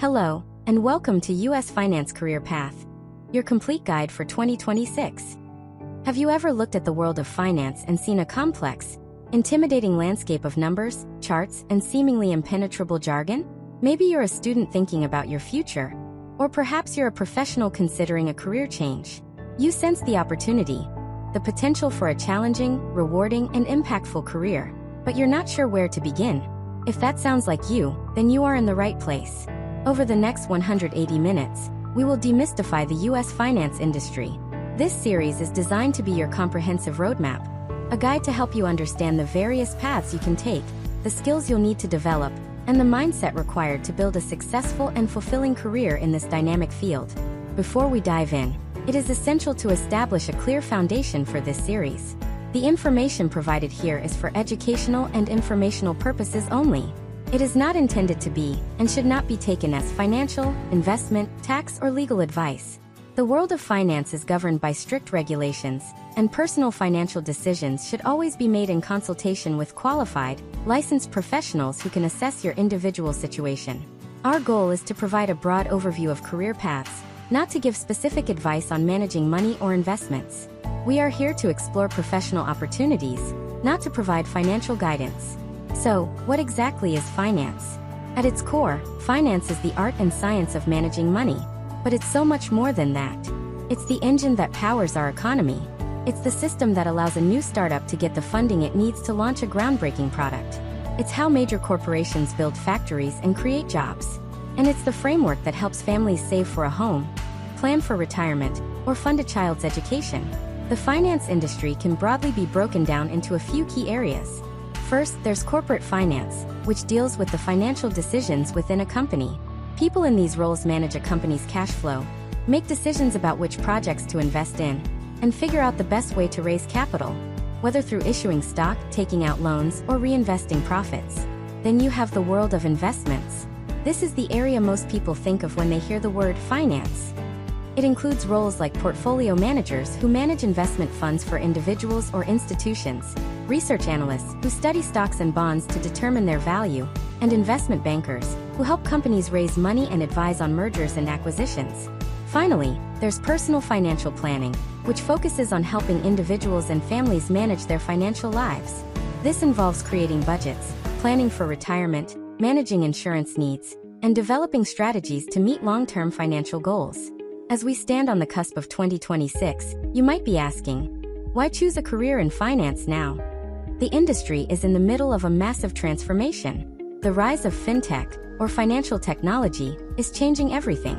Hello, and welcome to U.S. Finance Career Path, your complete guide for 2026. Have you ever looked at the world of finance and seen a complex, intimidating landscape of numbers, charts, and seemingly impenetrable jargon? Maybe you're a student thinking about your future, or perhaps you're a professional considering a career change. You sense the opportunity, the potential for a challenging, rewarding, and impactful career, but you're not sure where to begin. If that sounds like you, then you are in the right place. Over the next 180 minutes, we will demystify the U.S. finance industry. This series is designed to be your comprehensive roadmap, a guide to help you understand the various paths you can take, the skills you'll need to develop, and the mindset required to build a successful and fulfilling career in this dynamic field. Before we dive in, it is essential to establish a clear foundation for this series. The information provided here is for educational and informational purposes only. It is not intended to be, and should not be taken as financial, investment, tax, or legal advice. The world of finance is governed by strict regulations, and personal financial decisions should always be made in consultation with qualified, licensed professionals who can assess your individual situation. Our goal is to provide a broad overview of career paths, not to give specific advice on managing money or investments. We are here to explore professional opportunities, not to provide financial guidance. So, what exactly is finance? At its core, finance is the art and science of managing money. But it's so much more than that. It's the engine that powers our economy. It's the system that allows a new startup to get the funding it needs to launch a groundbreaking product. It's how major corporations build factories and create jobs. And it's the framework that helps families save for a home, plan for retirement, or fund a child's education. The finance industry can broadly be broken down into a few key areas. First, there's corporate finance, which deals with the financial decisions within a company. People in these roles manage a company's cash flow, make decisions about which projects to invest in, and figure out the best way to raise capital, whether through issuing stock, taking out loans, or reinvesting profits. Then you have the world of investments. This is the area most people think of when they hear the word finance. It includes roles like portfolio managers who manage investment funds for individuals or institutions, research analysts who study stocks and bonds to determine their value, and investment bankers who help companies raise money and advise on mergers and acquisitions. Finally, there's personal financial planning, which focuses on helping individuals and families manage their financial lives. This involves creating budgets, planning for retirement, managing insurance needs, and developing strategies to meet long-term financial goals. As we stand on the cusp of 2026, you might be asking, why choose a career in finance now? The industry is in the middle of a massive transformation. The rise of FinTech, or financial technology, is changing everything.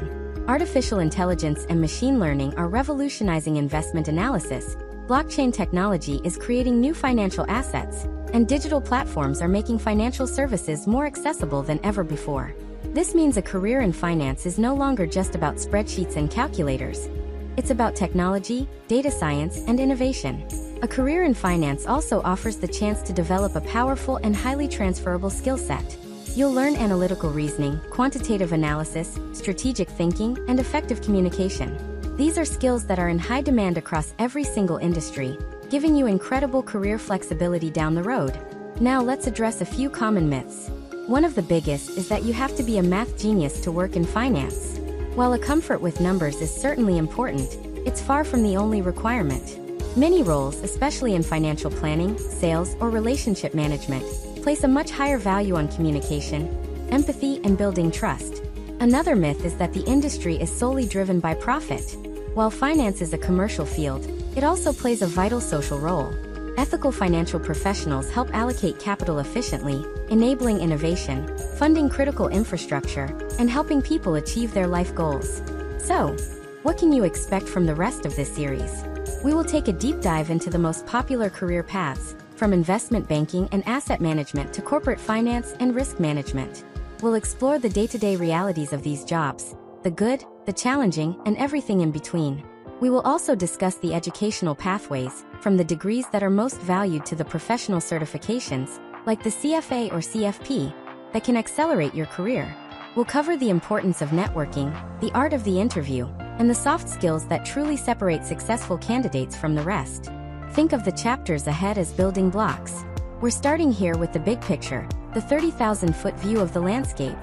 Artificial intelligence and machine learning are revolutionizing investment analysis, blockchain technology is creating new financial assets, and digital platforms are making financial services more accessible than ever before. This means a career in finance is no longer just about spreadsheets and calculators. It's about technology, data science, and innovation. A career in finance also offers the chance to develop a powerful and highly transferable skill set. You'll learn analytical reasoning, quantitative analysis, strategic thinking, and effective communication. These are skills that are in high demand across every single industry, giving you incredible career flexibility down the road. Now let's address a few common myths. One of the biggest is that you have to be a math genius to work in finance. While a comfort with numbers is certainly important, it's far from the only requirement. Many roles, especially in financial planning, sales, or relationship management, place a much higher value on communication, empathy, and building trust. Another myth is that the industry is solely driven by profit. While finance is a commercial field, it also plays a vital social role. Ethical financial professionals help allocate capital efficiently, enabling innovation, funding critical infrastructure, and helping people achieve their life goals. So, what can you expect from the rest of this series? We will take a deep dive into the most popular career paths, from investment banking and asset management to corporate finance and risk management. We'll explore the day-to-day realities of these jobs, the good, the challenging, and everything in between. We will also discuss the educational pathways, from the degrees that are most valued to the professional certifications, like the CFA or CFP, that can accelerate your career. We'll cover the importance of networking, the art of the interview, and the soft skills that truly separate successful candidates from the rest. Think of the chapters ahead as building blocks. We're starting here with the big picture, the 30,000-foot view of the landscape.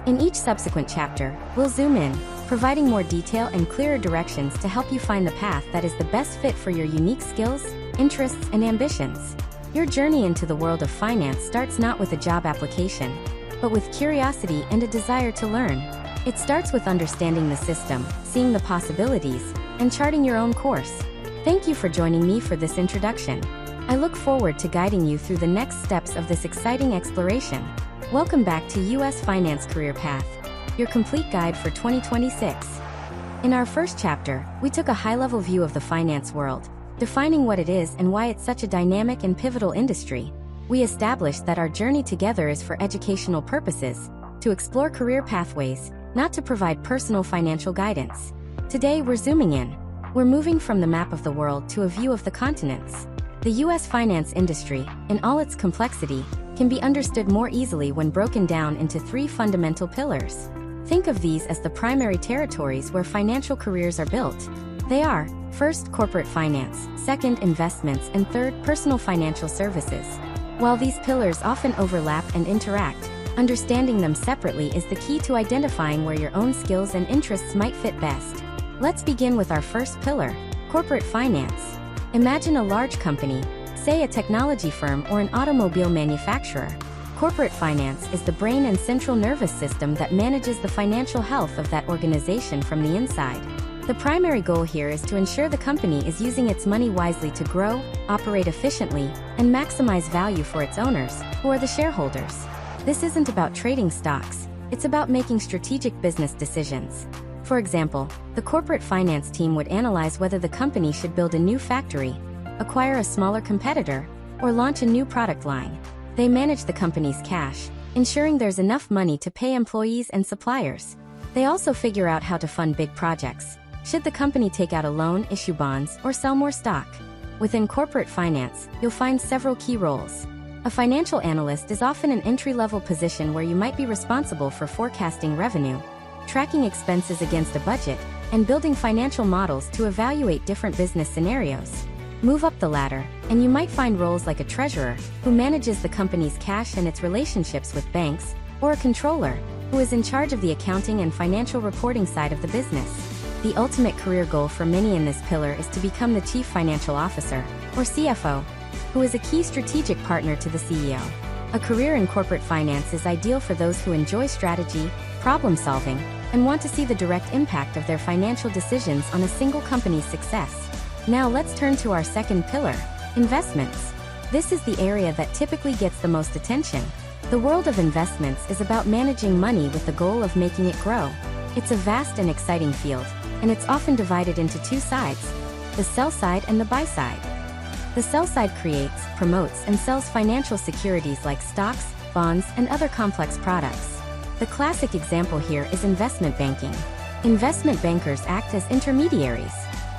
In each subsequent chapter, we'll zoom in, providing more detail and clearer directions to help you find the path that is the best fit for your unique skills, interests, and ambitions. Your journey into the world of finance starts not with a job application, but with curiosity and a desire to learn. It starts with understanding the system, seeing the possibilities, and charting your own course. Thank you for joining me for this introduction. I look forward to guiding you through the next steps of this exciting exploration. Welcome back to US Finance Career Path, your complete guide for 2026. In our first chapter, we took a high-level view of the finance world, defining what it is and why it's such a dynamic and pivotal industry. We established that our journey together is for educational purposes, to explore career pathways, not to provide personal financial guidance. Today, we're zooming in. We're moving from the map of the world to a view of the continents. The US finance industry, in all its complexity, can be understood more easily when broken down into three fundamental pillars. Think of these as the primary territories where financial careers are built. They are, first, corporate finance, second, investments, and third, personal financial services. While these pillars often overlap and interact, understanding them separately is the key to identifying where your own skills and interests might fit best. Let's begin with our first pillar, corporate finance. Imagine a large company, say a technology firm or an automobile manufacturer. Corporate finance is the brain and central nervous system that manages the financial health of that organization from the inside. The primary goal here is to ensure the company is using its money wisely to grow, operate efficiently, and maximize value for its owners, who are the shareholders. This isn't about trading stocks, it's about making strategic business decisions. For example, the corporate finance team would analyze whether the company should build a new factory, acquire a smaller competitor, or launch a new product line. They manage the company's cash, ensuring there's enough money to pay employees and suppliers. They also figure out how to fund big projects. Should the company take out a loan, issue bonds, or sell more stock? Within corporate finance, you'll find several key roles. A financial analyst is often an entry-level position where you might be responsible for forecasting revenue, tracking expenses against a budget, and building financial models to evaluate different business scenarios. Move up the ladder, and you might find roles like a treasurer, who manages the company's cash and its relationships with banks, or a controller, who is in charge of the accounting and financial reporting side of the business. The ultimate career goal for many in this pillar is to become the Chief Financial Officer, or CFO, who is a key strategic partner to the CEO. A career in corporate finance is ideal for those who enjoy strategy, problem-solving, and want to see the direct impact of their financial decisions on a single company's success. Now let's turn to our second pillar, investments. This is the area that typically gets the most attention. The world of investments is about managing money with the goal of making it grow. It's a vast and exciting field, and it's often divided into two sides, the sell side and the buy side. The sell side creates, promotes, and sells financial securities like stocks, bonds, and other complex products. The classic example here is investment banking. Investment bankers act as intermediaries.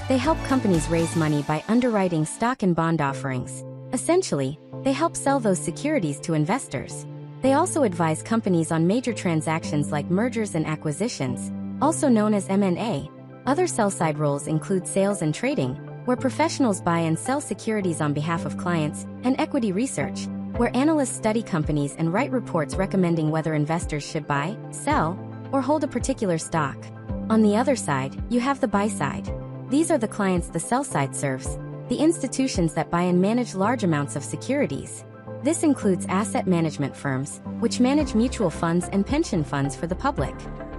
They help companies raise money by underwriting stock and bond offerings. Essentially, they help sell those securities to investors. They also advise companies on major transactions like mergers and acquisitions, also known as M&A. Other sell-side roles include sales and trading, where professionals buy and sell securities on behalf of clients, and equity research, where analysts study companies and write reports recommending whether investors should buy, sell, or hold a particular stock. On the other side, you have the buy side. These are the clients the sell side serves, the institutions that buy and manage large amounts of securities. This includes asset management firms, which manage mutual funds and pension funds for the public.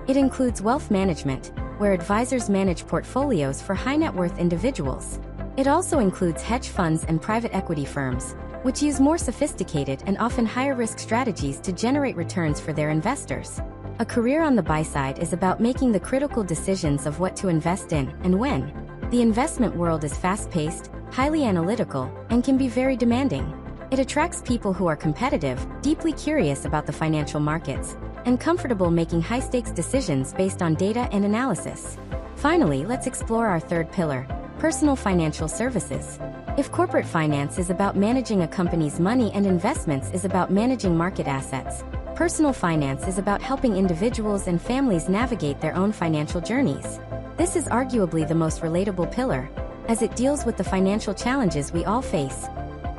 It includes wealth management, where advisors manage portfolios for high net worth individuals. It also includes hedge funds and private equity firms, which use more sophisticated and often higher risk strategies to generate returns for their investors. A career on the buy side is about making the critical decisions of what to invest in and when. The investment world is fast-paced, highly analytical, and can be very demanding. It attracts people who are competitive, deeply curious about the financial markets, and comfortable making high-stakes decisions based on data and analysis. Finally, let's explore our third pillar, personal financial services. If corporate finance is about managing a company's money and investments is about managing market assets, personal finance is about helping individuals and families navigate their own financial journeys. This is arguably the most relatable pillar, as it deals with the financial challenges we all face.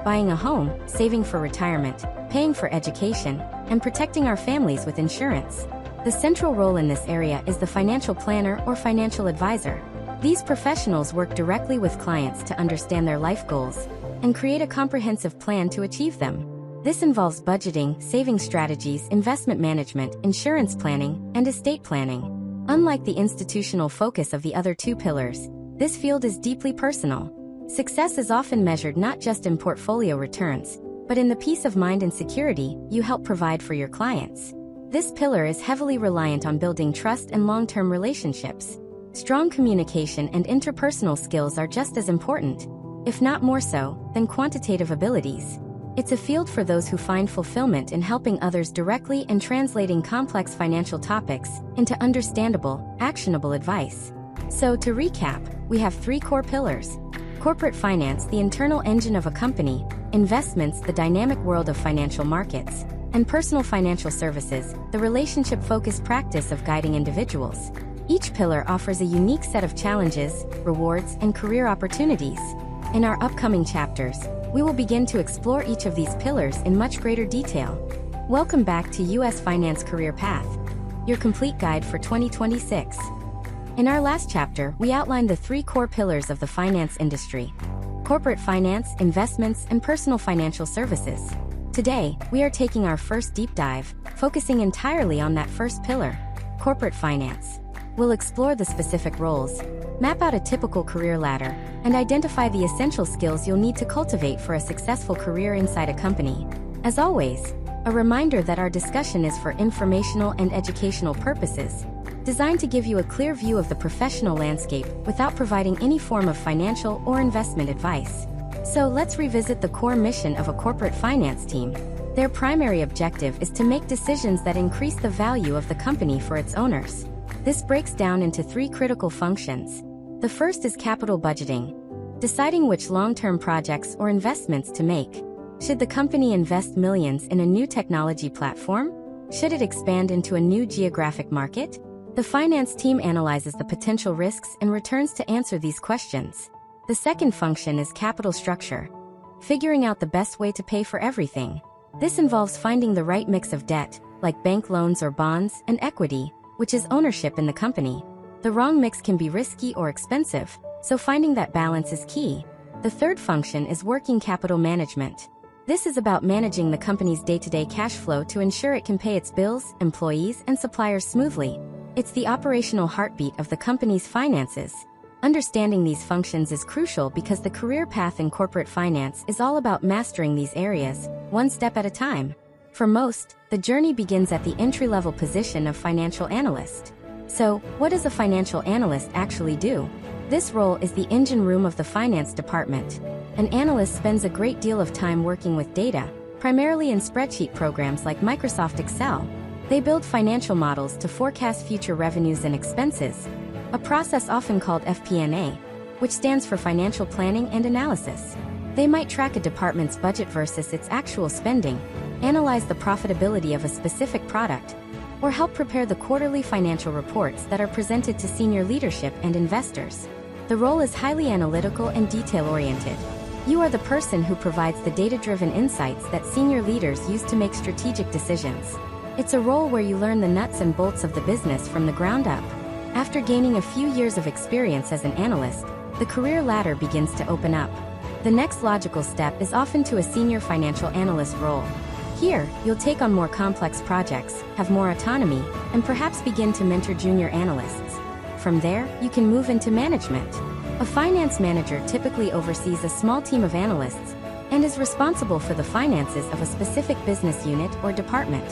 Buying a home, saving for retirement, paying for education, and protecting our families with insurance. The central role in this area is the financial planner or financial advisor. These professionals work directly with clients to understand their life goals and create a comprehensive plan to achieve them. This involves budgeting, saving strategies, investment management, insurance planning, and estate planning. Unlike the institutional focus of the other two pillars, this field is deeply personal. Success is often measured not just in portfolio returns, but in the peace of mind and security you help provide for your clients. This pillar is heavily reliant on building trust and long-term relationships. Strong communication and interpersonal skills are just as important, if not more so, than quantitative abilities. It's a field for those who find fulfillment in helping others directly and translating complex financial topics into understandable, actionable advice. So, to recap, we have three core pillars: corporate finance, the internal engine of a company; investments, the dynamic world of financial markets; and personal financial services, the relationship-focused practice of guiding individuals. Each pillar offers a unique set of challenges, rewards, and career opportunities. In our upcoming chapters, we will begin to explore each of these pillars in much greater detail. Welcome back to U.S. Finance Career Path, your complete guide for 2026. In our last chapter, we outlined the three core pillars of the finance industry: corporate finance, investments, and personal financial services. Today, we are taking our first deep dive, focusing entirely on that first pillar, corporate finance. We'll explore the specific roles, map out a typical career ladder, and identify the essential skills you'll need to cultivate for a successful career inside a company. As always, a reminder that our discussion is for informational and educational purposes, designed to give you a clear view of the professional landscape without providing any form of financial or investment advice. So let's revisit the core mission of a corporate finance team. Their primary objective is to make decisions that increase the value of the company for its owners. This breaks down into three critical functions. The first is capital budgeting, deciding which long-term projects or investments to make. Should the company invest millions in a new technology platform? Should it expand into a new geographic market? The finance team analyzes the potential risks and returns to answer these questions. The second function is capital structure, figuring out the best way to pay for everything. This involves finding the right mix of debt, like bank loans or bonds, and equity, which is ownership in the company. The wrong mix can be risky or expensive, so finding that balance is key. The third function is working capital management. This is about managing the company's day-to-day cash flow to ensure it can pay its bills, employees, and suppliers smoothly. It's the operational heartbeat of the company's finances. Understanding these functions is crucial because the career path in corporate finance is all about mastering these areas, one step at a time. For most, the journey begins at the entry-level position of financial analyst. So, what does a financial analyst actually do? This role is the engine room of the finance department. An analyst spends a great deal of time working with data, primarily in spreadsheet programs like Microsoft Excel. They build financial models to forecast future revenues and expenses, a process often called FP&A, which stands for financial planning and analysis. They might track a department's budget versus its actual spending, analyze the profitability of a specific product, or help prepare the quarterly financial reports that are presented to senior leadership and investors. The role is highly analytical and detail-oriented. You are the person who provides the data-driven insights that senior leaders use to make strategic decisions. It's a role where you learn the nuts and bolts of the business from the ground up. After gaining a few years of experience as an analyst, the career ladder begins to open up. The next logical step is often to a senior financial analyst role. Here, you'll take on more complex projects, have more autonomy, and perhaps begin to mentor junior analysts. From there, you can move into management. A finance manager typically oversees a small team of analysts and is responsible for the finances of a specific business unit or department.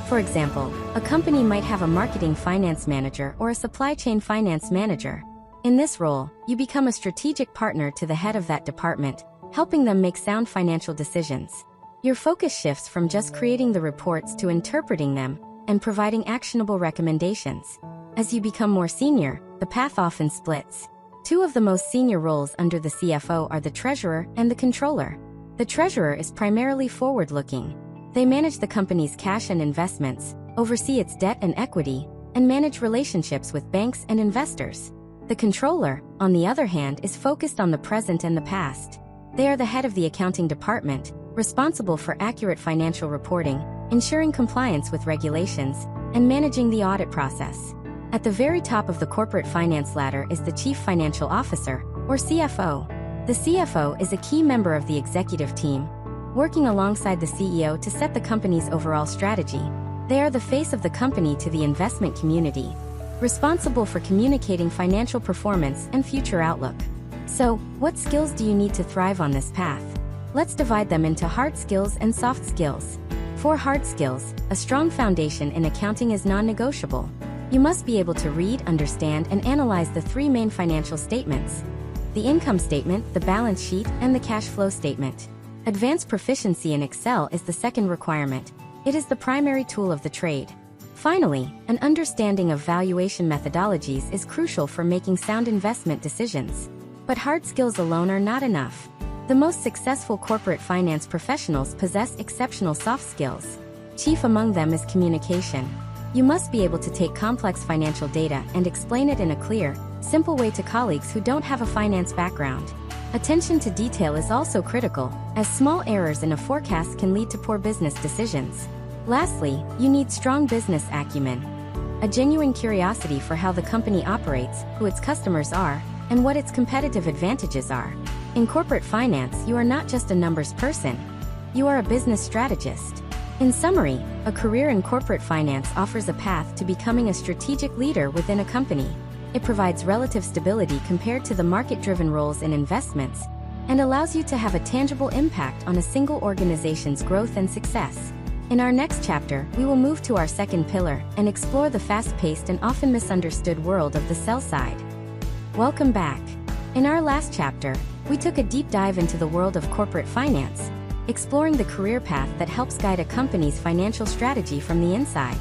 For example, a company might have a marketing finance manager or a supply chain finance manager. In this role, you become a strategic partner to the head of that department, helping them make sound financial decisions. Your focus shifts from just creating the reports to interpreting them and providing actionable recommendations. As you become more senior, the path often splits. Two of the most senior roles under the CFO are the treasurer and the controller. The treasurer is primarily forward-looking. They manage the company's cash and investments, oversee its debt and equity, and manage relationships with banks and investors. The controller, on the other hand, is focused on the present and the past. They are the head of the accounting department, responsible for accurate financial reporting, ensuring compliance with regulations, and managing the audit process. At the very top of the corporate finance ladder is the Chief Financial Officer, or CFO. The CFO is a key member of the executive team, working alongside the CEO to set the company's overall strategy. They are the face of the company to the investment community, responsible for communicating financial performance and future outlook. So, what skills do you need to thrive on this path? Let's divide them into hard skills and soft skills. For hard skills, a strong foundation in accounting is non-negotiable. You must be able to read, understand, and analyze the three main financial statements: the income statement, the balance sheet, and the cash flow statement. Advanced proficiency in Excel is the second requirement. It is the primary tool of the trade. Finally, an understanding of valuation methodologies is crucial for making sound investment decisions. But hard skills alone are not enough. The most successful corporate finance professionals possess exceptional soft skills. Chief among them is communication. You must be able to take complex financial data and explain it in a clear, simple way to colleagues who don't have a finance background. Attention to detail is also critical, as small errors in a forecast can lead to poor business decisions. Lastly, you need strong business acumen. A genuine curiosity for how the company operates, who its customers are, and what its competitive advantages are. In corporate finance, you are not just a numbers person. You are a business strategist. In summary, a career in corporate finance offers a path to becoming a strategic leader within a company. It provides relative stability compared to the market-driven roles in investments, and allows you to have a tangible impact on a single organization's growth and success. In our next chapter, we will move to our second pillar and explore the fast-paced and often misunderstood world of the sell side. Welcome back. In our last chapter, we took a deep dive into the world of corporate finance, exploring the career path that helps guide a company's financial strategy from the inside.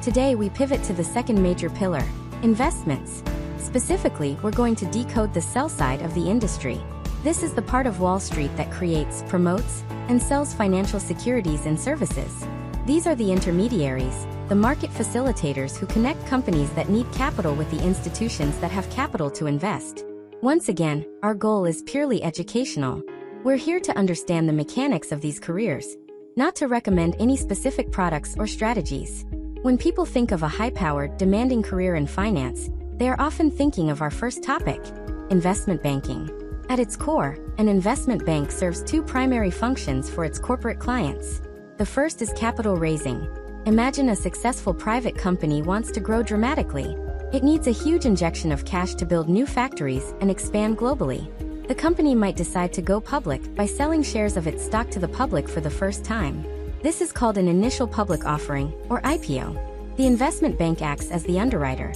Today we pivot to the second major pillar, investments. Specifically, we're going to decode the sell side of the industry. This is the part of Wall Street that creates, promotes, and sells financial securities and services. These are the intermediaries, the market facilitators who connect companies that need capital with the institutions that have capital to invest. Once again, our goal is purely educational. We're here to understand the mechanics of these careers, not to recommend any specific products or strategies. When people think of a high-powered, demanding career in finance, they are often thinking of our first topic, investment banking. At its core, an investment bank serves two primary functions for its corporate clients. The first is capital raising. Imagine a successful private company wants to grow dramatically. It needs a huge injection of cash to build new factories and expand globally. The company might decide to go public by selling shares of its stock to the public for the first time. This is called an initial public offering, or IPO. The investment bank acts as the underwriter.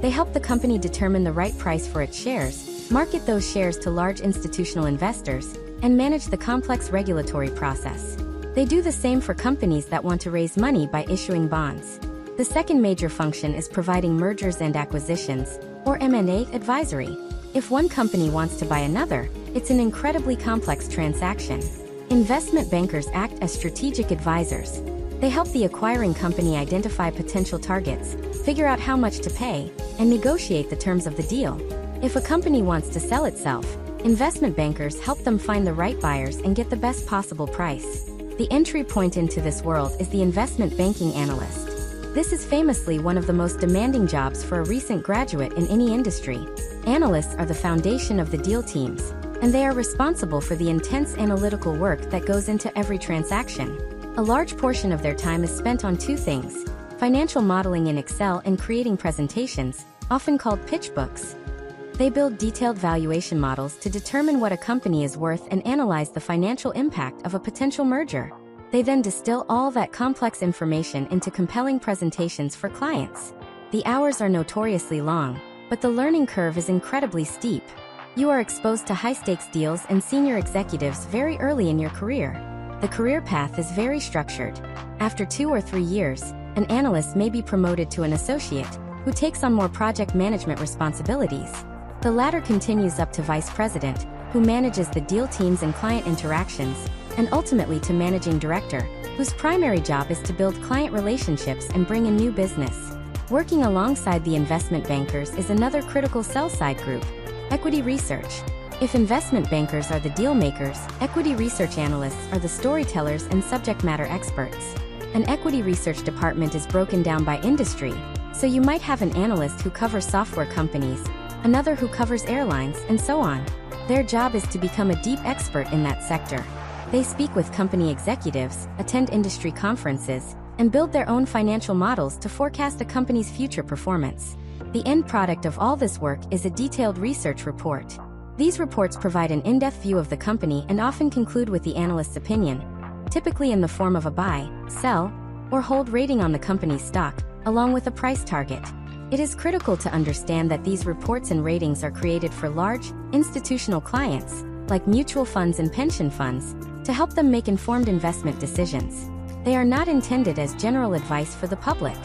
They help the company determine the right price for its shares, market those shares to large institutional investors, and manage the complex regulatory process. They do the same for companies that want to raise money by issuing bonds. The second major function is providing mergers and acquisitions, or M&A advisory. If one company wants to buy another, it's an incredibly complex transaction. Investment bankers act as strategic advisors. They help the acquiring company identify potential targets, figure out how much to pay, and negotiate the terms of the deal. If a company wants to sell itself, investment bankers help them find the right buyers and get the best possible price. The entry point into this world is the investment banking analyst. This is famously one of the most demanding jobs for a recent graduate in any industry. Analysts are the foundation of the deal teams, and they are responsible for the intense analytical work that goes into every transaction. A large portion of their time is spent on two things: financial modeling in Excel and creating presentations, often called pitch books. They build detailed valuation models to determine what a company is worth and analyze the financial impact of a potential merger. They then distill all that complex information into compelling presentations for clients. The hours are notoriously long, but the learning curve is incredibly steep. You are exposed to high-stakes deals and senior executives very early in your career. The career path is very structured. After 2 or 3 years, an analyst may be promoted to an associate, who takes on more project management responsibilities. The latter continues up to vice president, who manages the deal teams and client interactions, and ultimately to managing director, whose primary job is to build client relationships and bring in new business. Working alongside the investment bankers is another critical sell-side group, equity research. If investment bankers are the deal makers, equity research analysts are the storytellers and subject matter experts. An equity research department is broken down by industry, so you might have an analyst who covers software companies, another who covers airlines, and so on. Their job is to become a deep expert in that sector. They speak with company executives, attend industry conferences, and build their own financial models to forecast a company's future performance. The end product of all this work is a detailed research report. These reports provide an in-depth view of the company and often conclude with the analyst's opinion, typically in the form of a buy, sell, or hold rating on the company's stock, along with a price target. It is critical to understand that these reports and ratings are created for large, institutional clients, like mutual funds and pension funds, to help them make informed investment decisions. They are not intended as general advice for the public.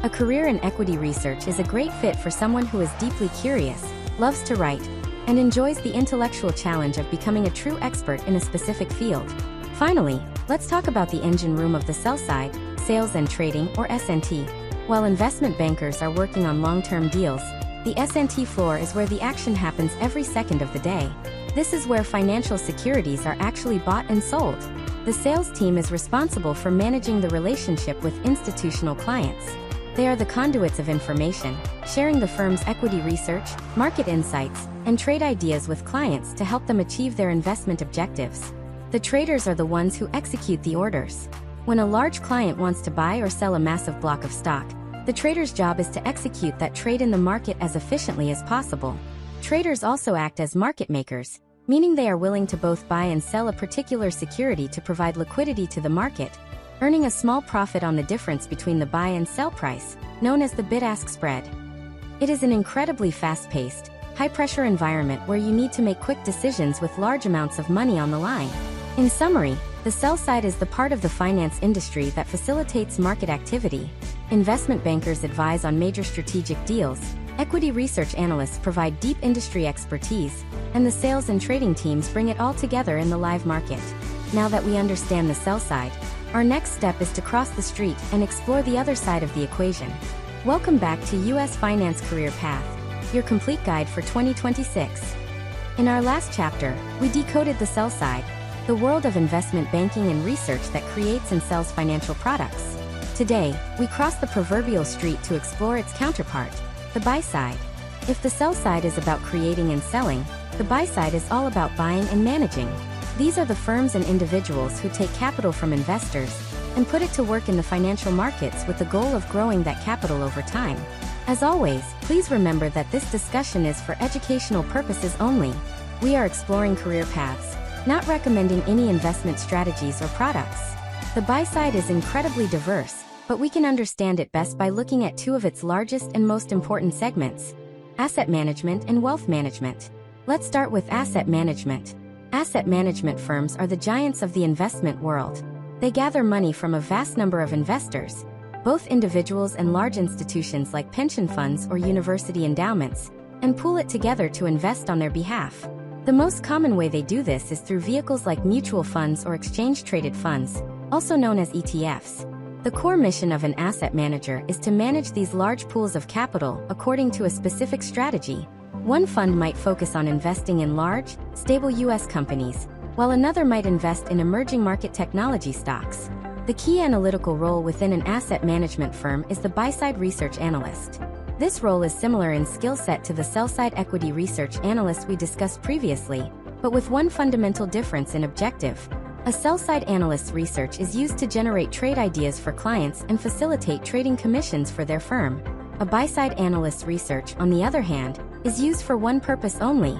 A career in equity research is a great fit for someone who is deeply curious, loves to write, and enjoys the intellectual challenge of becoming a true expert in a specific field. Finally, let's talk about the engine room of the sell side, sales and trading, or S&T. While investment bankers are working on long-term deals, the S&T floor is where the action happens every second of the day. This is where financial securities are actually bought and sold. The sales team is responsible for managing the relationship with institutional clients. They are the conduits of information, sharing the firm's equity research, market insights, and trade ideas with clients to help them achieve their investment objectives. The traders are the ones who execute the orders. When a large client wants to buy or sell a massive block of stock, the trader's job is to execute that trade in the market as efficiently as possible. Traders also act as market makers, meaning they are willing to both buy and sell a particular security to provide liquidity to the market, earning a small profit on the difference between the buy and sell price, known as the bid-ask spread. It is an incredibly fast-paced, high-pressure environment where you need to make quick decisions with large amounts of money on the line. In summary, the sell side is the part of the finance industry that facilitates market activity. Investment bankers advise on major strategic deals, equity research analysts provide deep industry expertise, and the sales and trading teams bring it all together in the live market. Now that we understand the sell side, our next step is to cross the street and explore the other side of the equation. Welcome back to US Finance Career Path, your complete guide for 2026. In our last chapter, we decoded the sell side, the world of investment banking and research that creates and sells financial products. Today, we cross the proverbial street to explore its counterpart, the buy side. If the sell side is about creating and selling, the buy side is all about buying and managing. These are the firms and individuals who take capital from investors and put it to work in the financial markets with the goal of growing that capital over time. As always, please remember that this discussion is for educational purposes only. We are exploring career paths, not recommending any investment strategies or products. The buy side is incredibly diverse, but we can understand it best by looking at two of its largest and most important segments: asset management and wealth management. Let's start with asset management. Asset management firms are the giants of the investment world. They gather money from a vast number of investors, both individuals and large institutions like pension funds or university endowments, and pool it together to invest on their behalf. The most common way they do this is through vehicles like mutual funds or exchange-traded funds, also known as ETFs. The core mission of an asset manager is to manage these large pools of capital according to a specific strategy. One fund might focus on investing in large, stable U.S. companies, while another might invest in emerging market technology stocks. The key analytical role within an asset management firm is the buy-side research analyst. This role is similar in skill set to the sell-side equity research analyst we discussed previously, but with one fundamental difference in objective. A sell-side analyst's research is used to generate trade ideas for clients and facilitate trading commissions for their firm. A buy-side analyst's research, on the other hand, is used for one purpose only: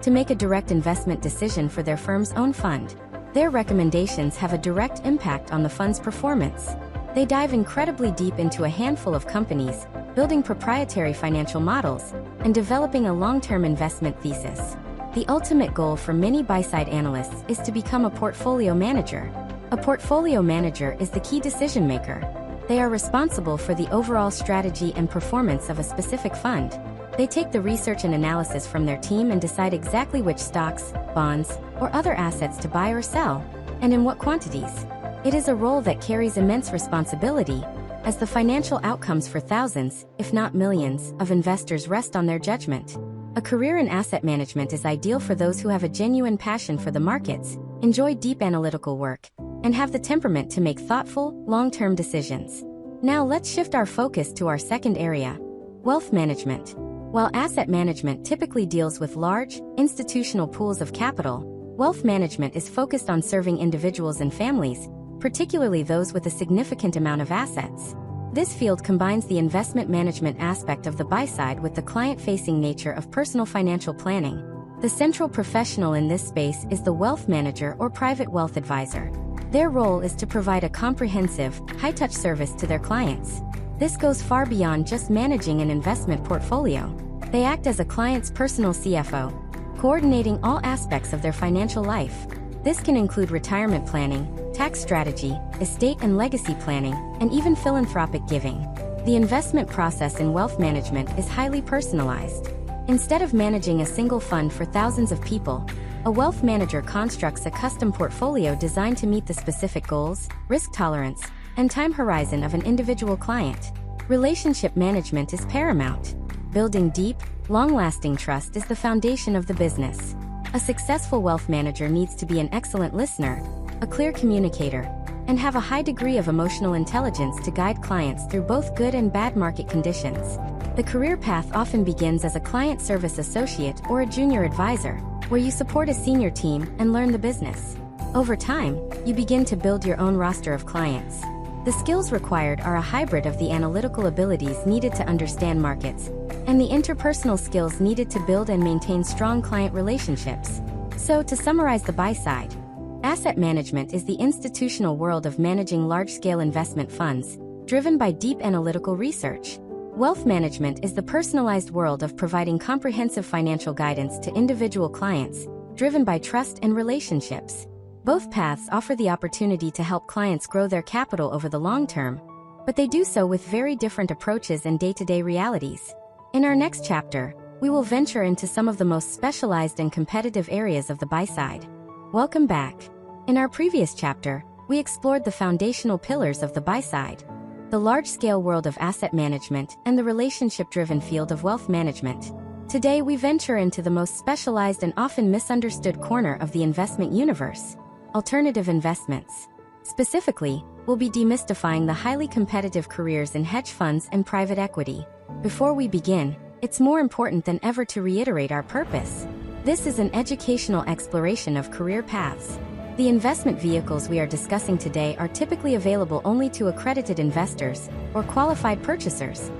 to make a direct investment decision for their firm's own fund. Their recommendations have a direct impact on the fund's performance. They dive incredibly deep into a handful of companies, building proprietary financial models, and developing a long-term investment thesis. The ultimate goal for many buy-side analysts is to become a portfolio manager. A portfolio manager is the key decision maker. They are responsible for the overall strategy and performance of a specific fund. They take the research and analysis from their team and decide exactly which stocks, bonds, or other assets to buy or sell, and in what quantities. It is a role that carries immense responsibility, as the financial outcomes for thousands, if not millions, of investors rest on their judgment. A career in asset management is ideal for those who have a genuine passion for the markets, enjoy deep analytical work, and have the temperament to make thoughtful, long-term decisions. Now let's shift our focus to our second area, wealth management. While asset management typically deals with large, institutional pools of capital, wealth management is focused on serving individuals and families, particularly those with a significant amount of assets. This field combines the investment management aspect of the buy side with the client-facing nature of personal financial planning. The central professional in this space is the wealth manager or private wealth advisor. Their role is to provide a comprehensive, high-touch service to their clients. This goes far beyond just managing an investment portfolio. They act as a client's personal CFO, coordinating all aspects of their financial life. This can include retirement planning, tax strategy, estate and legacy planning, and even philanthropic giving. The investment process in wealth management is highly personalized. Instead of managing a single fund for thousands of people, a wealth manager constructs a custom portfolio designed to meet the specific goals, risk tolerance, and time horizon of an individual client. Relationship management is paramount. Building deep, long-lasting trust is the foundation of the business. A successful wealth manager needs to be an excellent listener, a clear communicator, and have a high degree of emotional intelligence to guide clients through both good and bad market conditions. The career path often begins as a client service associate or a junior advisor, where you support a senior team and learn the business. Over time, you begin to build your own roster of clients. The skills required are a hybrid of the analytical abilities needed to understand markets and the interpersonal skills needed to build and maintain strong client relationships. So, to summarize the buy side, asset management is the institutional world of managing large-scale investment funds, driven by deep analytical research. Wealth management is the personalized world of providing comprehensive financial guidance to individual clients, driven by trust and relationships. Both paths offer the opportunity to help clients grow their capital over the long term, but they do so with very different approaches and day-to-day realities. In our next chapter, we will venture into some of the most specialized and competitive areas of the buy side. Welcome back. In our previous chapter, we explored the foundational pillars of the buy side, the large-scale world of asset management, and the relationship-driven field of wealth management. Today we venture into the most specialized and often misunderstood corner of the investment universe, alternative investments. Specifically, we'll be demystifying the highly competitive careers in hedge funds and private equity. Before we begin, it's more important than ever to reiterate our purpose. This is an educational exploration of career paths. The investment vehicles we are discussing today are typically available only to accredited investors or qualified purchasers.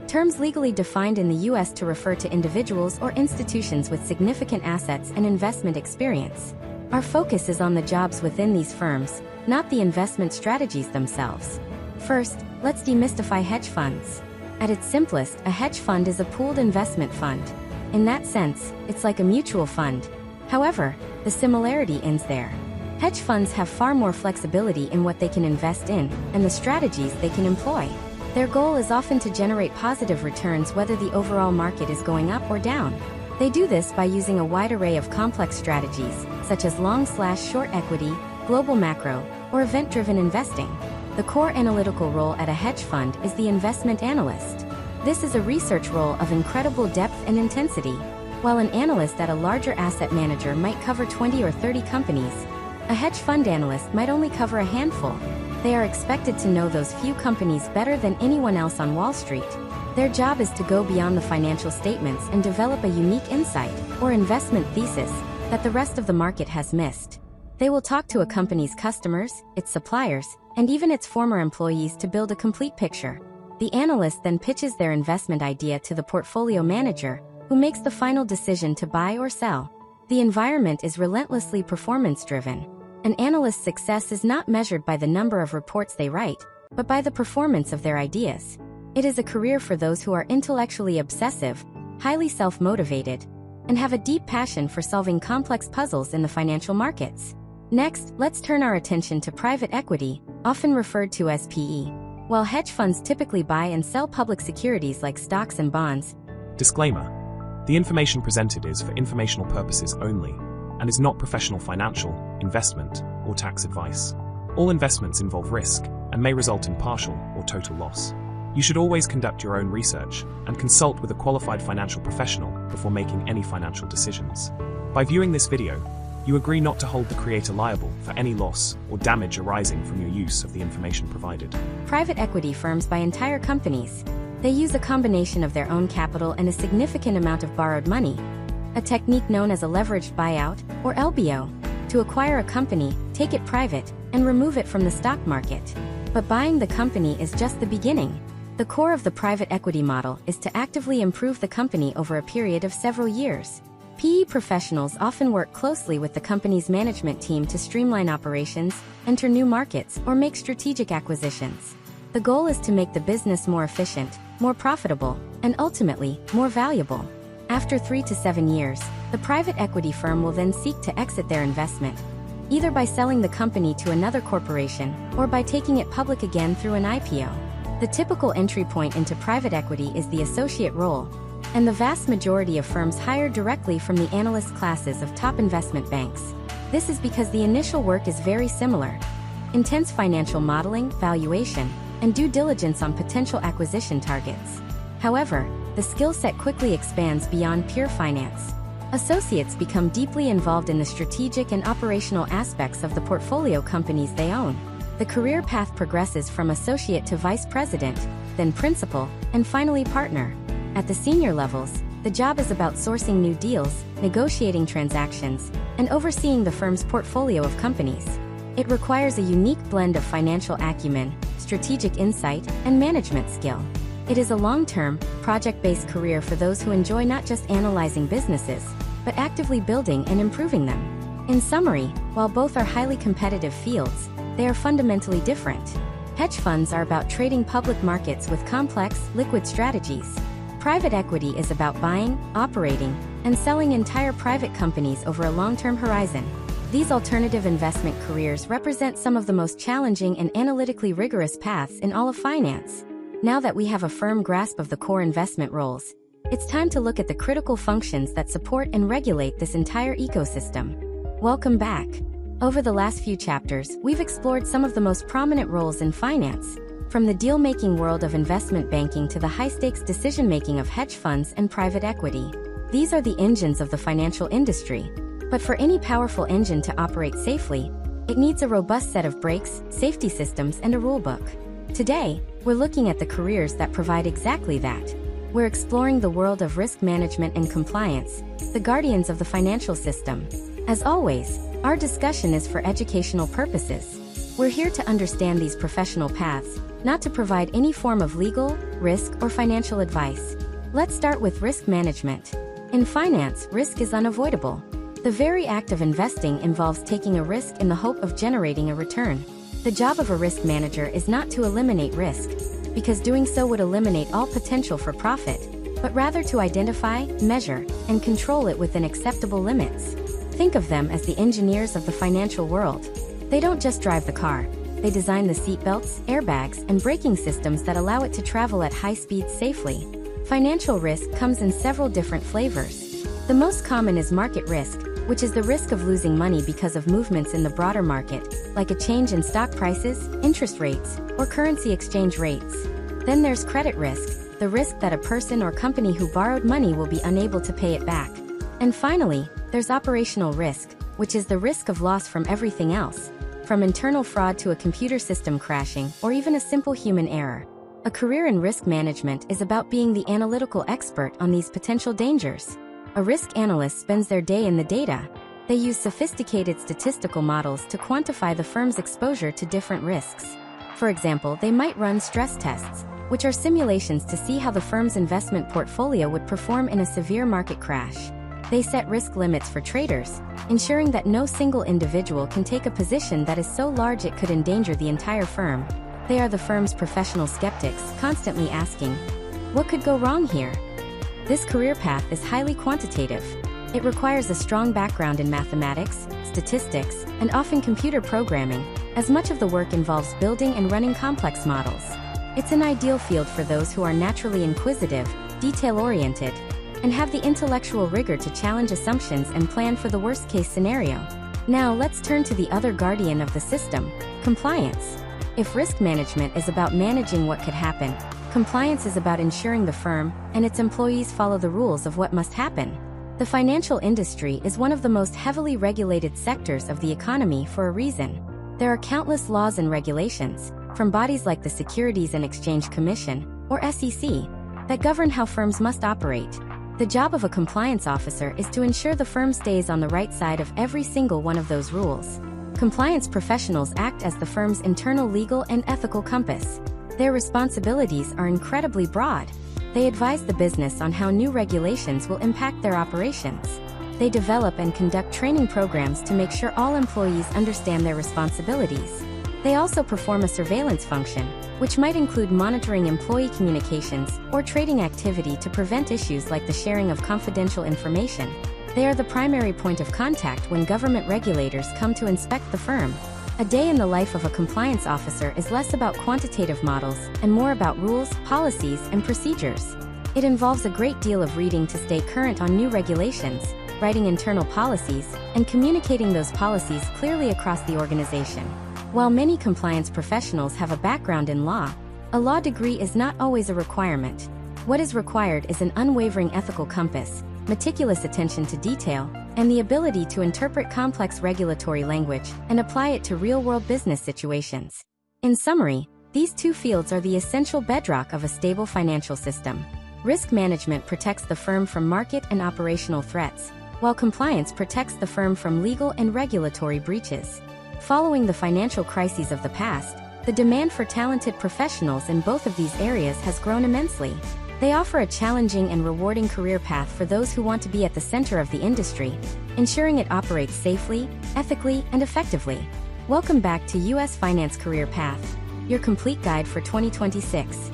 Terms legally defined in the U.S. to refer to individuals or institutions with significant assets and investment experience. Our focus is on the jobs within these firms, not the investment strategies themselves. First, let's demystify hedge funds. At its simplest, a hedge fund is a pooled investment fund. In that sense, it's like a mutual fund. However, the similarity ends there. Hedge funds have far more flexibility in what they can invest in and the strategies they can employ. Their goal is often to generate positive returns whether the overall market is going up or down. They do this by using a wide array of complex strategies, such as long/short equity, global macro, or event-driven investing. The core analytical role at a hedge fund is the investment analyst. This is a research role of incredible depth and intensity. While an analyst at a larger asset manager might cover 20 or 30 companies, a hedge fund analyst might only cover a handful. They are expected to know those few companies better than anyone else on Wall Street. Their job is to go beyond the financial statements and develop a unique insight or investment thesis that the rest of the market has missed. They will talk to a company's customers, its suppliers, and even its former employees to build a complete picture. The analyst then pitches their investment idea to the portfolio manager, who makes the final decision to buy or sell. The environment is relentlessly performance-driven. An analyst's success is not measured by the number of reports they write, but by the performance of their ideas. It is a career for those who are intellectually obsessive, highly self-motivated, and have a deep passion for solving complex puzzles in the financial markets. Next, let's turn our attention to private equity, often referred to as PE. While hedge funds typically buy and sell public securities like stocks and bonds. Disclaimer: the information presented is for informational purposes only and is not professional financial, investment, or tax advice. All investments involve risk and may result in partial or total loss. You should always conduct your own research and consult with a qualified financial professional before making any financial decisions. By viewing this video, You agree not to hold the creator liable for any loss or damage arising from your use of the information provided. Private equity firms buy entire companies. They use a combination of their own capital and a significant amount of borrowed money, a technique known as a leveraged buyout, or LBO, to acquire a company, take it private, and remove it from the stock market. But buying the company is just the beginning. The core of the private equity model is to actively improve the company over a period of several years. PE professionals often work closely with the company's management team to streamline operations, enter new markets, or make strategic acquisitions. The goal is to make the business more efficient, more profitable, and ultimately, more valuable. After 3 to 7 years, the private equity firm will then seek to exit their investment, either by selling the company to another corporation or by taking it public again through an IPO. The typical entry point into private equity is the associate role, and the vast majority of firms hire directly from the analyst classes of top investment banks. This is because the initial work is very similar: intense financial modeling, valuation, and due diligence on potential acquisition targets. However, the skill set quickly expands beyond pure finance. Associates become deeply involved in the strategic and operational aspects of the portfolio companies they own. The career path progresses from associate to vice president, then principal, and finally partner. At the senior levels, the job is about sourcing new deals, negotiating transactions, and overseeing the firm's portfolio of companies. It requires a unique blend of financial acumen, strategic insight, and management skill. It is a long-term, project-based career for those who enjoy not just analyzing businesses, but actively building and improving them. In summary, while both are highly competitive fields, they are fundamentally different. Hedge funds are about trading public markets with complex, liquid strategies. Private equity is about buying, operating, and selling entire private companies over a long-term horizon. These alternative investment careers represent some of the most challenging and analytically rigorous paths in all of finance. Now that we have a firm grasp of the core investment roles, it's time to look at the critical functions that support and regulate this entire ecosystem. Welcome back. Over the last few chapters, we've explored some of the most prominent roles in finance, from the deal-making world of investment banking to the high-stakes decision-making of hedge funds and private equity. These are the engines of the financial industry. But for any powerful engine to operate safely, it needs a robust set of brakes, safety systems, and a rulebook. Today, we're looking at the careers that provide exactly that. We're exploring the world of risk management and compliance, the guardians of the financial system. As always, our discussion is for educational purposes. We're here to understand these professional paths, not to provide any form of legal, risk, or financial advice. Let's start with risk management. In finance, risk is unavoidable. The very act of investing involves taking a risk in the hope of generating a return. The job of a risk manager is not to eliminate risk, because doing so would eliminate all potential for profit, but rather to identify, measure, and control it within acceptable limits. Think of them as the engineers of the financial world. They don't just drive the car. They design the seatbelts, airbags, and braking systems that allow it to travel at high speeds safely. Financial risk comes in several different flavors. The most common is market risk, which is the risk of losing money because of movements in the broader market, like a change in stock prices, interest rates, or currency exchange rates. Then there's credit risk, the risk that a person or company who borrowed money will be unable to pay it back. And finally, there's operational risk, which is the risk of loss from everything else, from internal fraud to a computer system crashing, or even a simple human error. A career in risk management is about being the analytical expert on these potential dangers. A risk analyst spends their day in the data. They use sophisticated statistical models to quantify the firm's exposure to different risks. For example, they might run stress tests, which are simulations to see how the firm's investment portfolio would perform in a severe market crash. They set risk limits for traders, ensuring that no single individual can take a position that is so large it could endanger the entire firm. They are the firm's professional skeptics, constantly asking, "What could go wrong here?" This career path is highly quantitative. It requires a strong background in mathematics, statistics, and often computer programming, as much of the work involves building and running complex models. It's an ideal field for those who are naturally inquisitive, detail-oriented, and have the intellectual rigor to challenge assumptions and plan for the worst-case scenario. Now let's turn to the other guardian of the system, compliance. If risk management is about managing what could happen, compliance is about ensuring the firm and its employees follow the rules of what must happen. The financial industry is one of the most heavily regulated sectors of the economy for a reason. There are countless laws and regulations, from bodies like the Securities and Exchange Commission, or SEC, that govern how firms must operate. The job of a compliance officer is to ensure the firm stays on the right side of every single one of those rules. Compliance professionals act as the firm's internal legal and ethical compass. Their responsibilities are incredibly broad. They advise the business on how new regulations will impact their operations. They develop and conduct training programs to make sure all employees understand their responsibilities. They also perform a surveillance function, which might include monitoring employee communications or trading activity to prevent issues like the sharing of confidential information. They are the primary point of contact when government regulators come to inspect the firm. A day in the life of a compliance officer is less about quantitative models and more about rules, policies, and procedures. It involves a great deal of reading to stay current on new regulations, writing internal policies, and communicating those policies clearly across the organization. While many compliance professionals have a background in law, a law degree is not always a requirement. What is required is an unwavering ethical compass, meticulous attention to detail, and the ability to interpret complex regulatory language and apply it to real-world business situations. In summary, these two fields are the essential bedrock of a stable financial system. Risk management protects the firm from market and operational threats, while compliance protects the firm from legal and regulatory breaches. Following the financial crises of the past, the demand for talented professionals in both of these areas has grown immensely. They offer a challenging and rewarding career path for those who want to be at the center of the industry, ensuring it operates safely, ethically, and effectively. Welcome back to U.S. Finance Career Path, your complete guide for 2026.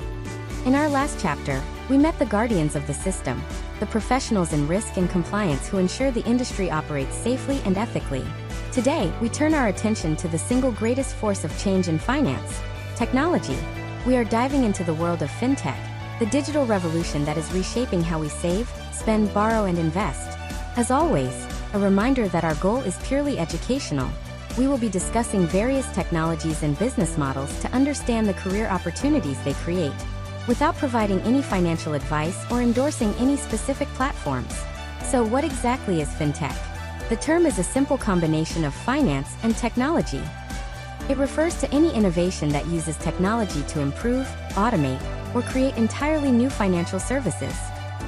In our last chapter, we met the guardians of the system, the professionals in risk and compliance who ensure the industry operates safely and ethically. Today, we turn our attention to the single greatest force of change in finance, technology. We are diving into the world of FinTech, the digital revolution that is reshaping how we save, spend, borrow, and invest. As always, a reminder that our goal is purely educational. We will be discussing various technologies and business models to understand the career opportunities they create, without providing any financial advice or endorsing any specific platforms. So what exactly is FinTech? The term is a simple combination of finance and technology. It refers to any innovation that uses technology to improve, automate, or create entirely new financial services.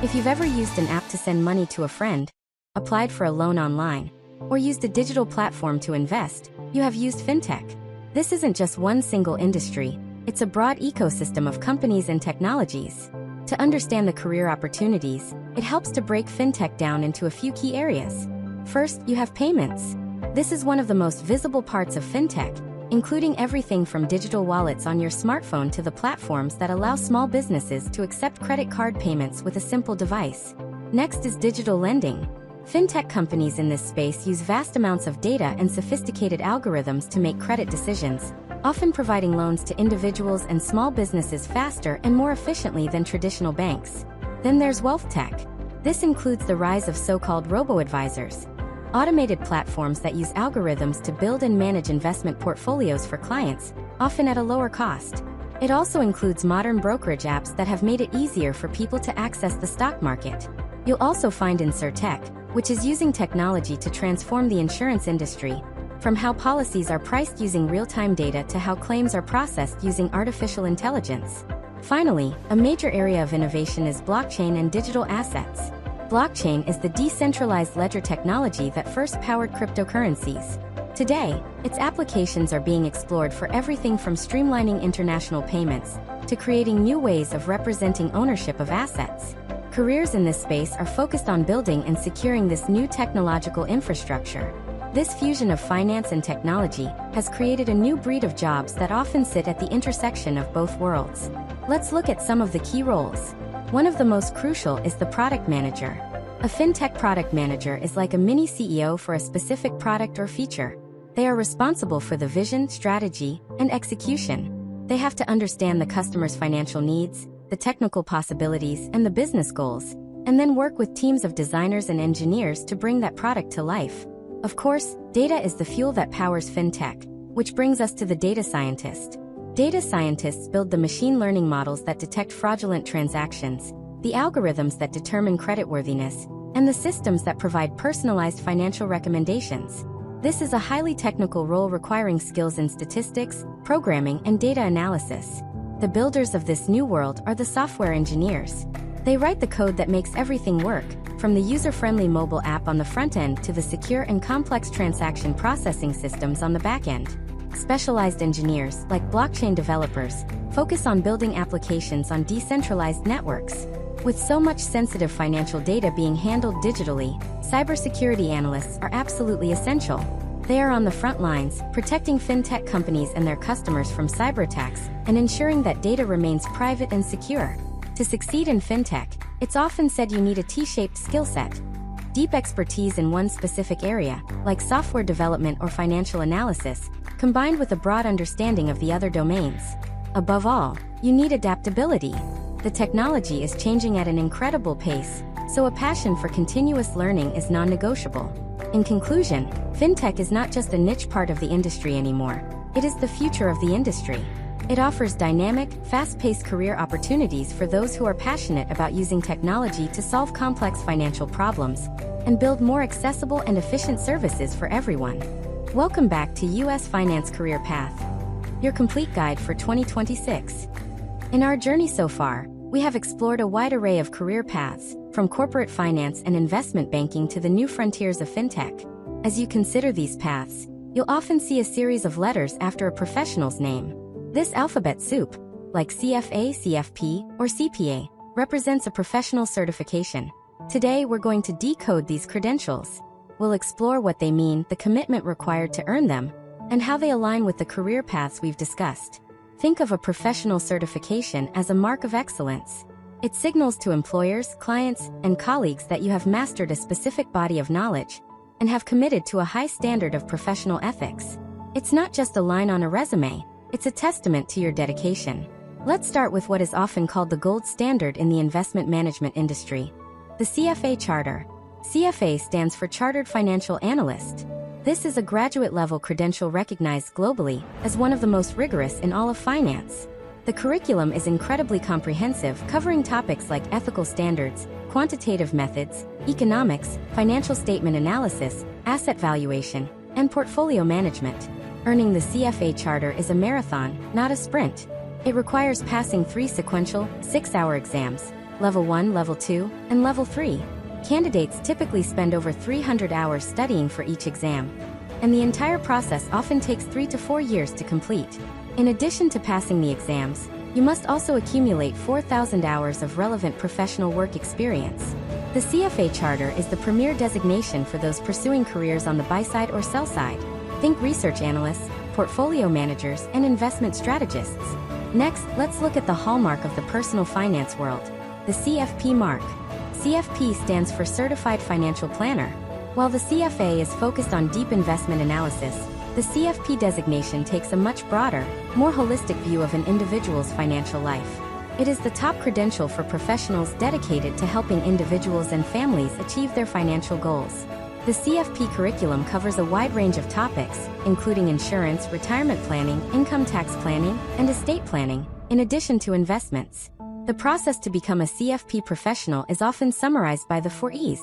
If you've ever used an app to send money to a friend, applied for a loan online, or used a digital platform to invest, you have used FinTech. This isn't just one single industry, it's a broad ecosystem of companies and technologies. To understand the career opportunities, it helps to break FinTech down into a few key areas. First, you have payments. This is one of the most visible parts of FinTech, including everything from digital wallets on your smartphone to the platforms that allow small businesses to accept credit card payments with a simple device. Next is digital lending. FinTech companies in this space use vast amounts of data and sophisticated algorithms to make credit decisions, often providing loans to individuals and small businesses faster and more efficiently than traditional banks. Then there's wealth tech. This includes the rise of so-called robo-advisors, automated platforms that use algorithms to build and manage investment portfolios for clients, often at a lower cost. It also includes modern brokerage apps that have made it easier for people to access the stock market. You'll also find InsurTech, which is using technology to transform the insurance industry, from how policies are priced using real-time data to how claims are processed using artificial intelligence. Finally, a major area of innovation is blockchain and digital assets. Blockchain is the decentralized ledger technology that first powered cryptocurrencies. Today, its applications are being explored for everything from streamlining international payments to creating new ways of representing ownership of assets. Careers in this space are focused on building and securing this new technological infrastructure. This fusion of finance and technology has created a new breed of jobs that often sit at the intersection of both worlds. Let's look at some of the key roles. One of the most crucial is the product manager. A FinTech product manager is like a mini CEO for a specific product or feature. They are responsible for the vision, strategy, and execution. They have to understand the customer's financial needs, the technical possibilities, and the business goals, and then work with teams of designers and engineers to bring that product to life. Of course, data is the fuel that powers FinTech, which brings us to the data scientist. Data scientists build the machine learning models that detect fraudulent transactions, the algorithms that determine creditworthiness, and the systems that provide personalized financial recommendations. This is a highly technical role requiring skills in statistics, programming, and data analysis. The builders of this new world are the software engineers. They write the code that makes everything work, from the user-friendly mobile app on the front end to the secure and complex transaction processing systems on the back end. Specialized engineers, like blockchain developers, focus on building applications on decentralized networks. With so much sensitive financial data being handled digitally, cybersecurity analysts are absolutely essential. They are on the front lines, protecting FinTech companies and their customers from cyberattacks, and ensuring that data remains private and secure. To succeed in FinTech, it's often said you need a T-shaped skill set. Deep expertise in one specific area, like software development or financial analysis, combined with a broad understanding of the other domains. Above all, you need adaptability. The technology is changing at an incredible pace, so a passion for continuous learning is non-negotiable. In conclusion, FinTech is not just a niche part of the industry anymore. It is the future of the industry. It offers dynamic, fast-paced career opportunities for those who are passionate about using technology to solve complex financial problems and build more accessible and efficient services for everyone. Welcome back to US Finance Career Path, your complete guide for 2026. In our journey so far, we have explored a wide array of career paths, from corporate finance and investment banking to the new frontiers of FinTech. As you consider these paths, you'll often see a series of letters after a professional's name. This alphabet soup, like CFA, CFP, or CPA, represents a professional certification. Today, we're going to decode these credentials. We'll explore what they mean, the commitment required to earn them, and how they align with the career paths we've discussed. Think of a professional certification as a mark of excellence. It signals to employers, clients, and colleagues that you have mastered a specific body of knowledge and have committed to a high standard of professional ethics. It's not just a line on a resume. It's a testament to your dedication. Let's start with what is often called the gold standard in the investment management industry, the CFA Charter. CFA stands for Chartered Financial Analyst. This is a graduate-level credential recognized globally as one of the most rigorous in all of finance. The curriculum is incredibly comprehensive, covering topics like ethical standards, quantitative methods, economics, financial statement analysis, asset valuation, and portfolio management. Earning the CFA charter is a marathon, not a sprint. It requires passing 3 sequential, 6-hour exams, Level 1, Level 2, and Level 3. Candidates typically spend over 300 hours studying for each exam, and the entire process often takes 3 to 4 years to complete. In addition to passing the exams, you must also accumulate 4,000 hours of relevant professional work experience. The CFA charter is the premier designation for those pursuing careers on the buy side or sell side. Think research analysts, portfolio managers, and investment strategists. Next, let's look at the hallmark of the personal finance world, the CFP mark. CFP stands for Certified Financial Planner. While the CFA is focused on deep investment analysis, the CFP designation takes a much broader, more holistic view of an individual's financial life. It is the top credential for professionals dedicated to helping individuals and families achieve their financial goals. The CFP curriculum covers a wide range of topics, including insurance, retirement planning, income tax planning, and estate planning, in addition to investments. The process to become a CFP professional is often summarized by the 4 E's: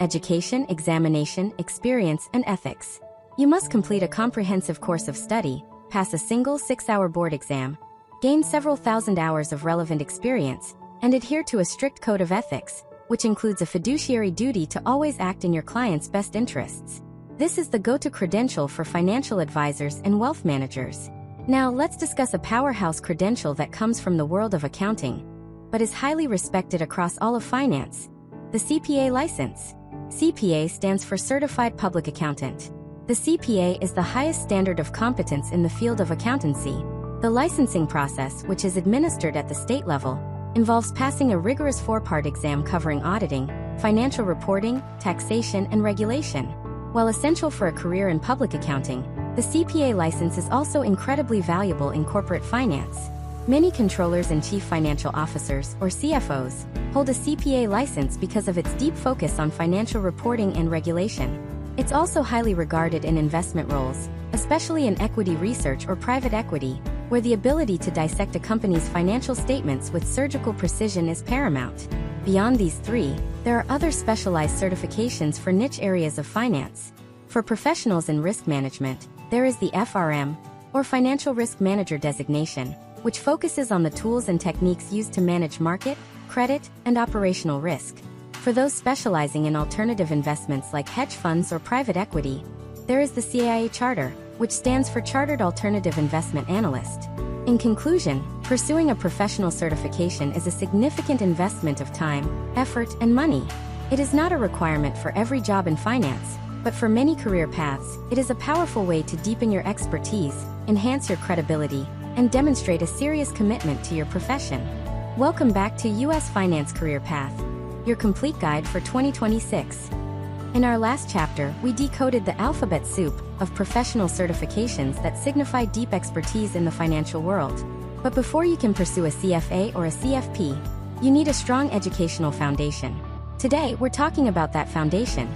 education, examination, experience, and ethics. You must complete a comprehensive course of study, pass a single 6-hour board exam, gain several thousand hours of relevant experience, and adhere to a strict code of ethics, which includes a fiduciary duty to always act in your client's best interests. This is the go-to credential for financial advisors and wealth managers. Now, let's discuss a powerhouse credential that comes from the world of accounting, but is highly respected across all of finance: the CPA license. CPA stands for Certified Public Accountant. The CPA is the highest standard of competence in the field of accountancy. The licensing process, which is administered at the state level, involves passing a rigorous 4-part exam covering auditing, financial reporting, taxation, and regulation. While essential for a career in public accounting, the CPA license is also incredibly valuable in corporate finance. Many controllers and chief financial officers, or CFOs, hold a CPA license because of its deep focus on financial reporting and regulation. It's also highly regarded in investment roles, especially in equity research or private equity, where the ability to dissect a company's financial statements with surgical precision is paramount. Beyond these 3, There are other specialized certifications for niche areas of finance. For professionals in risk management, there is the FRM, or Financial Risk Manager designation, which focuses on the tools and techniques used to manage market, credit, and operational risk. For those specializing in alternative investments like hedge funds or private equity, there is the CIA Charter, which stands for Chartered Alternative Investment Analyst. In conclusion, pursuing a professional certification is a significant investment of time, effort, and money. It is not a requirement for every job in finance, but for many career paths, it is a powerful way to deepen your expertise, enhance your credibility, and demonstrate a serious commitment to your profession. Welcome back to U.S. Finance Career Path, your complete guide for 2026. In our last chapter, we decoded the alphabet soup of professional certifications that signify deep expertise in the financial world. But before you can pursue a CFA or a CFP, you need a strong educational foundation. Today, we're talking about that foundation,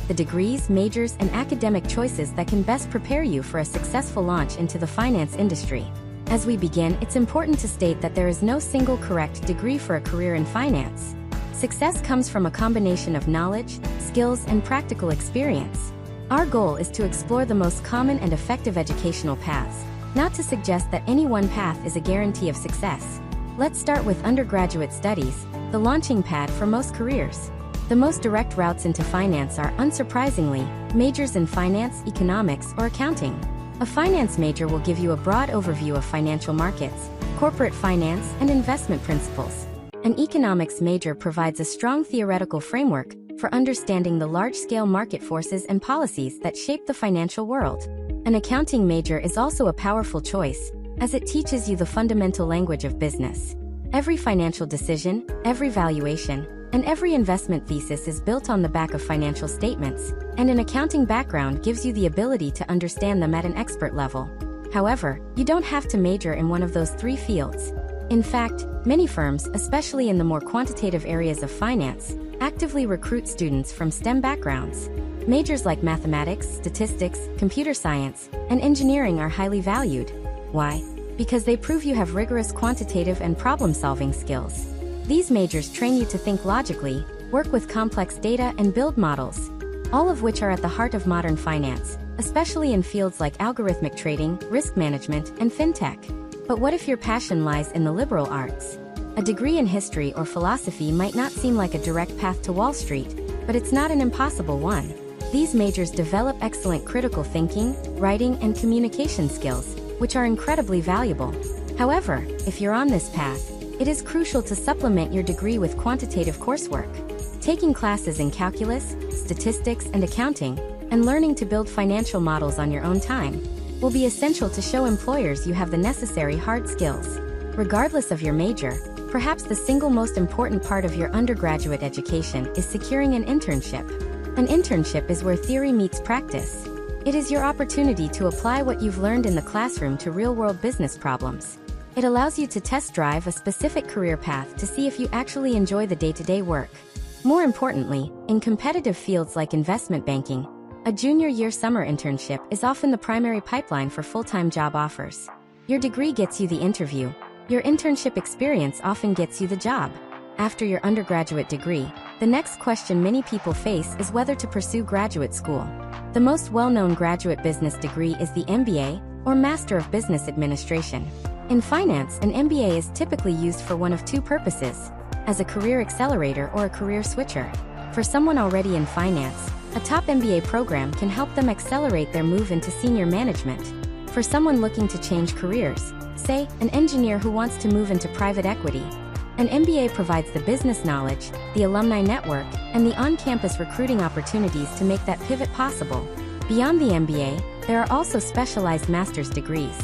the degrees, majors, and academic choices that can best prepare you for a successful launch into the finance industry. As we begin, it's important to state that there is no single correct degree for a career in finance. Success comes from a combination of knowledge, skills, and practical experience. Our goal is to explore the most common and effective educational paths, not to suggest that any one path is a guarantee of success. Let's start with undergraduate studies, the launching pad for most careers. The most direct routes into finance are, unsurprisingly, majors in finance, economics, or accounting. A finance major will give you a broad overview of financial markets, corporate finance, and investment principles. An economics major provides a strong theoretical framework for understanding the large-scale market forces and policies that shape the financial world. An accounting major is also a powerful choice, as it teaches you the fundamental language of business. Every financial decision, every valuation, and every investment thesis is built on the back of financial statements, and an accounting background gives you the ability to understand them at an expert level. However, you don't have to major in one of those three fields. In fact, many firms, especially in the more quantitative areas of finance, actively recruit students from STEM backgrounds. Majors like mathematics, statistics, computer science, and engineering are highly valued. Why? Because they prove you have rigorous quantitative and problem-solving skills. These majors train you to think logically, work with complex data, and build models, all of which are at the heart of modern finance, especially in fields like algorithmic trading, risk management, and FinTech. But what if your passion lies in the liberal arts? A degree in history or philosophy might not seem like a direct path to Wall Street, but it's not an impossible one. These majors develop excellent critical thinking, writing, and communication skills, which are incredibly valuable. However, if you're on this path, it is crucial to supplement your degree with quantitative coursework. Taking classes in calculus, statistics, and accounting, and learning to build financial models on your own time, will be essential to show employers you have the necessary hard skills. Regardless of your major, perhaps the single most important part of your undergraduate education is securing an internship. An internship is where theory meets practice. It is your opportunity to apply what you've learned in the classroom to real-world business problems. It allows you to test drive a specific career path to see if you actually enjoy the day-to-day work. More importantly, in competitive fields like investment banking, a junior year summer internship is often the primary pipeline for full-time job offers. Your degree gets you the interview. Your internship experience often gets you the job. After your undergraduate degree, the next question many people face is whether to pursue graduate school. The most well-known graduate business degree is the MBA, or Master of Business Administration. In finance, an MBA is typically used for one of two purposes: as a career accelerator or a career switcher. For someone already in finance, a top MBA program can help them accelerate their move into senior management. For someone looking to change careers, say, an engineer who wants to move into private equity, an MBA provides the business knowledge, the alumni network, and the on-campus recruiting opportunities to make that pivot possible. Beyond the MBA, there are also specialized master's degrees.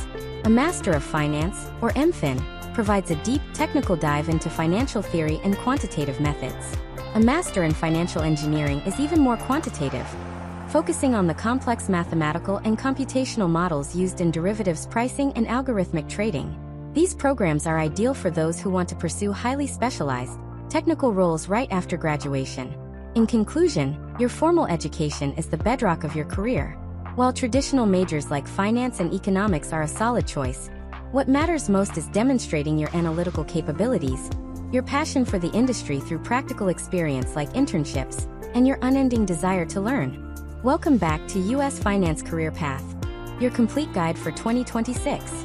A Master of Finance, or MFin, provides a deep, technical dive into financial theory and quantitative methods. A Master in Financial Engineering is even more quantitative, focusing on the complex mathematical and computational models used in derivatives pricing and algorithmic trading. These programs are ideal for those who want to pursue highly specialized, technical roles right after graduation. In conclusion, your formal education is the bedrock of your career. While traditional majors like finance and economics are a solid choice, what matters most is demonstrating your analytical capabilities, your passion for the industry through practical experience like internships, and your unending desire to learn. Welcome back to U.S. Finance Career Path, your complete guide for 2026.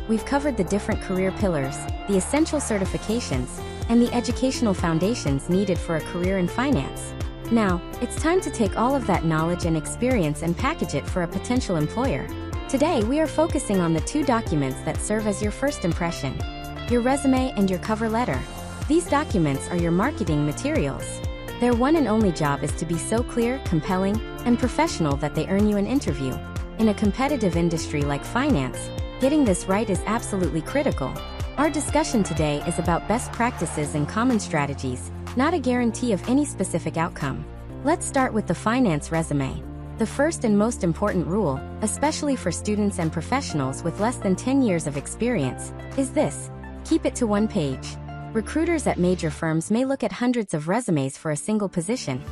We've covered the different career pillars, the essential certifications, and the educational foundations needed for a career in finance. Now, it's time to take all of that knowledge and experience and package it for a potential employer. Today, we are focusing on the two documents that serve as your first impression: your resume and your cover letter. These documents are your marketing materials. Their one and only job is to be so clear, compelling, and professional that they earn you an interview. In a competitive industry like finance, getting this right is absolutely critical. Our discussion today is about best practices and common strategies, not a guarantee of any specific outcome. Let's start with the finance resume. The first and most important rule, especially for students and professionals with less than 10 years of experience, is this: keep it to one page. Recruiters at major firms may look at hundreds of resumes for a single position,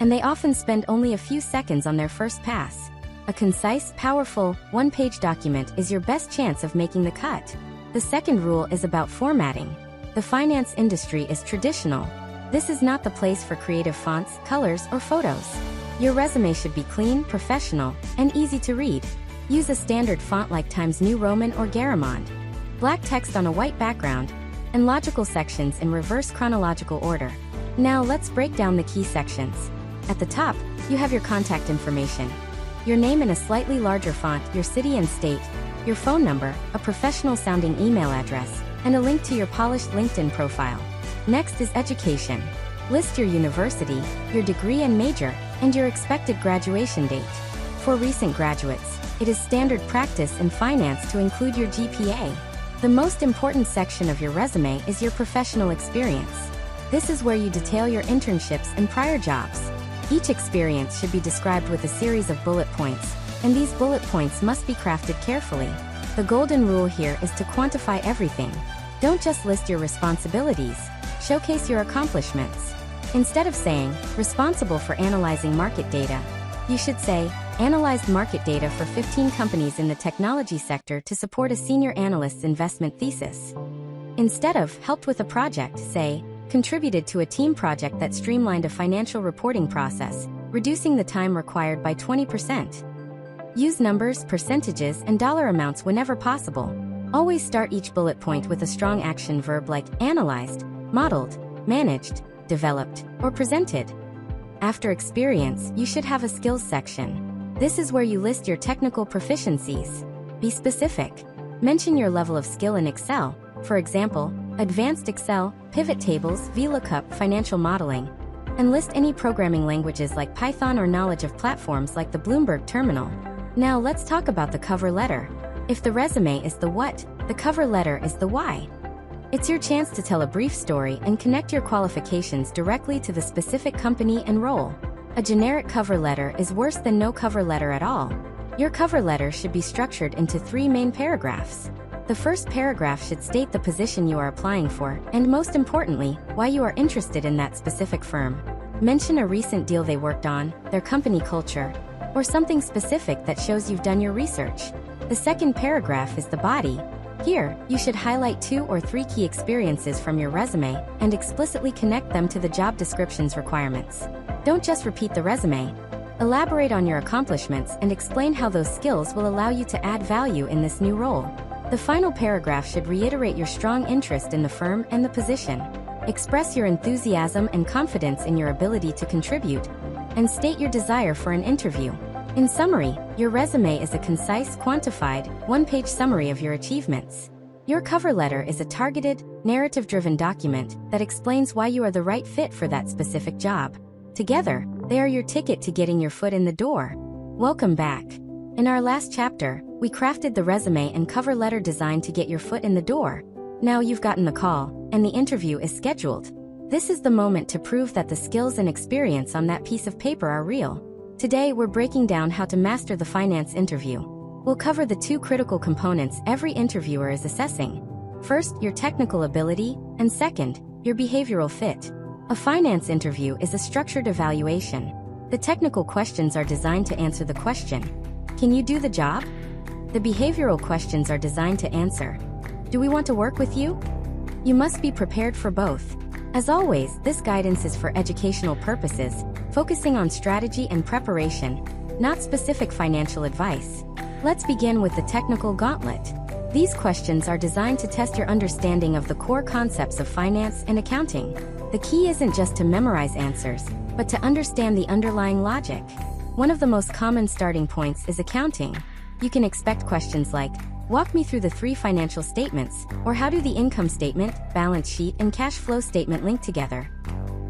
and they often spend only a few seconds on their first pass. A concise, powerful, one-page document is your best chance of making the cut. The second rule is about formatting. The finance industry is traditional. This is not the place for creative fonts, colors, or photos. Your resume should be clean, professional, and easy to read. Use a standard font like Times New Roman or Garamond. Black text on a white background, and logical sections in reverse chronological order. Now let's break down the key sections. At the top, you have your contact information. Your name in a slightly larger font, your city and state, your phone number, a professional-sounding email address, and a link to your polished LinkedIn profile. Next is education. List your university, your degree and major, and your expected graduation date. For recent graduates, it is standard practice in finance to include your GPA. The most important section of your resume is your professional experience. This is where you detail your internships and prior jobs. Each experience should be described with a series of bullet points, and these bullet points must be crafted carefully. The golden rule here is to quantify everything. Don't just list your responsibilities, showcase your accomplishments. Instead of saying, responsible for analyzing market data, you should say, analyzed market data for 15 companies in the technology sector to support a senior analyst's investment thesis. Instead of, helped with a project, say, contributed to a team project that streamlined a financial reporting process, reducing the time required by 20%. Use numbers, percentages, and dollar amounts whenever possible. Always start each bullet point with a strong action verb like analyzed, modeled, managed, developed, or presented. After experience, you should have a skills section. This is where you list your technical proficiencies. Be specific. Mention your level of skill in Excel, for example, advanced Excel, pivot tables, VLOOKUP, financial modeling, and list any programming languages like Python or knowledge of platforms like the Bloomberg Terminal. Now let's talk about the cover letter. If the resume is the what, the cover letter is the why. It's your chance to tell a brief story and connect your qualifications directly to the specific company and role. A generic cover letter is worse than no cover letter at all. Your cover letter should be structured into 3 main paragraphs. The first paragraph should state the position you are applying for, and most importantly, why you are interested in that specific firm. Mention a recent deal they worked on, their company culture, or something specific that shows you've done your research. The second paragraph is the body. Here, you should highlight 2 or 3 key experiences from your resume and explicitly connect them to the job description's requirements. Don't just repeat the resume. Elaborate on your accomplishments and explain how those skills will allow you to add value in this new role. The final paragraph should reiterate your strong interest in the firm and the position. Express your enthusiasm and confidence in your ability to contribute, and state your desire for an interview. In summary, your resume is a concise, quantified, one-page summary of your achievements. Your cover letter is a targeted, narrative-driven document that explains why you are the right fit for that specific job. Together, they are your ticket to getting your foot in the door. Welcome back. In our last chapter, we crafted the resume and cover letter designed to get your foot in the door. Now you've gotten the call, and the interview is scheduled. This is the moment to prove that the skills and experience on that piece of paper are real. Today, we're breaking down how to master the finance interview. We'll cover the 2 critical components every interviewer is assessing. First, your technical ability, and second, your behavioral fit. A finance interview is a structured evaluation. The technical questions are designed to answer the question, can you do the job? The behavioral questions are designed to answer, do we want to work with you? You must be prepared for both. As always, this guidance is for educational purposes, focusing on strategy and preparation, not specific financial advice. Let's begin with the technical gauntlet. These questions are designed to test your understanding of the core concepts of finance and accounting. The key isn't just to memorize answers, but to understand the underlying logic. One of the most common starting points is accounting. You can expect questions like, walk me through the 3 financial statements, or how do the income statement, balance sheet, and cash flow statement link together?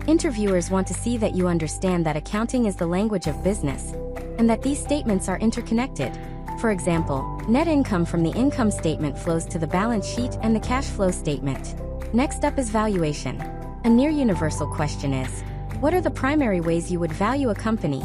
Interviewers want to see that you understand that accounting is the language of business, and that these statements are interconnected. For example, net income from the income statement flows to the balance sheet and the cash flow statement. Next up is valuation. A near universal question is, what are the primary ways you would value a company?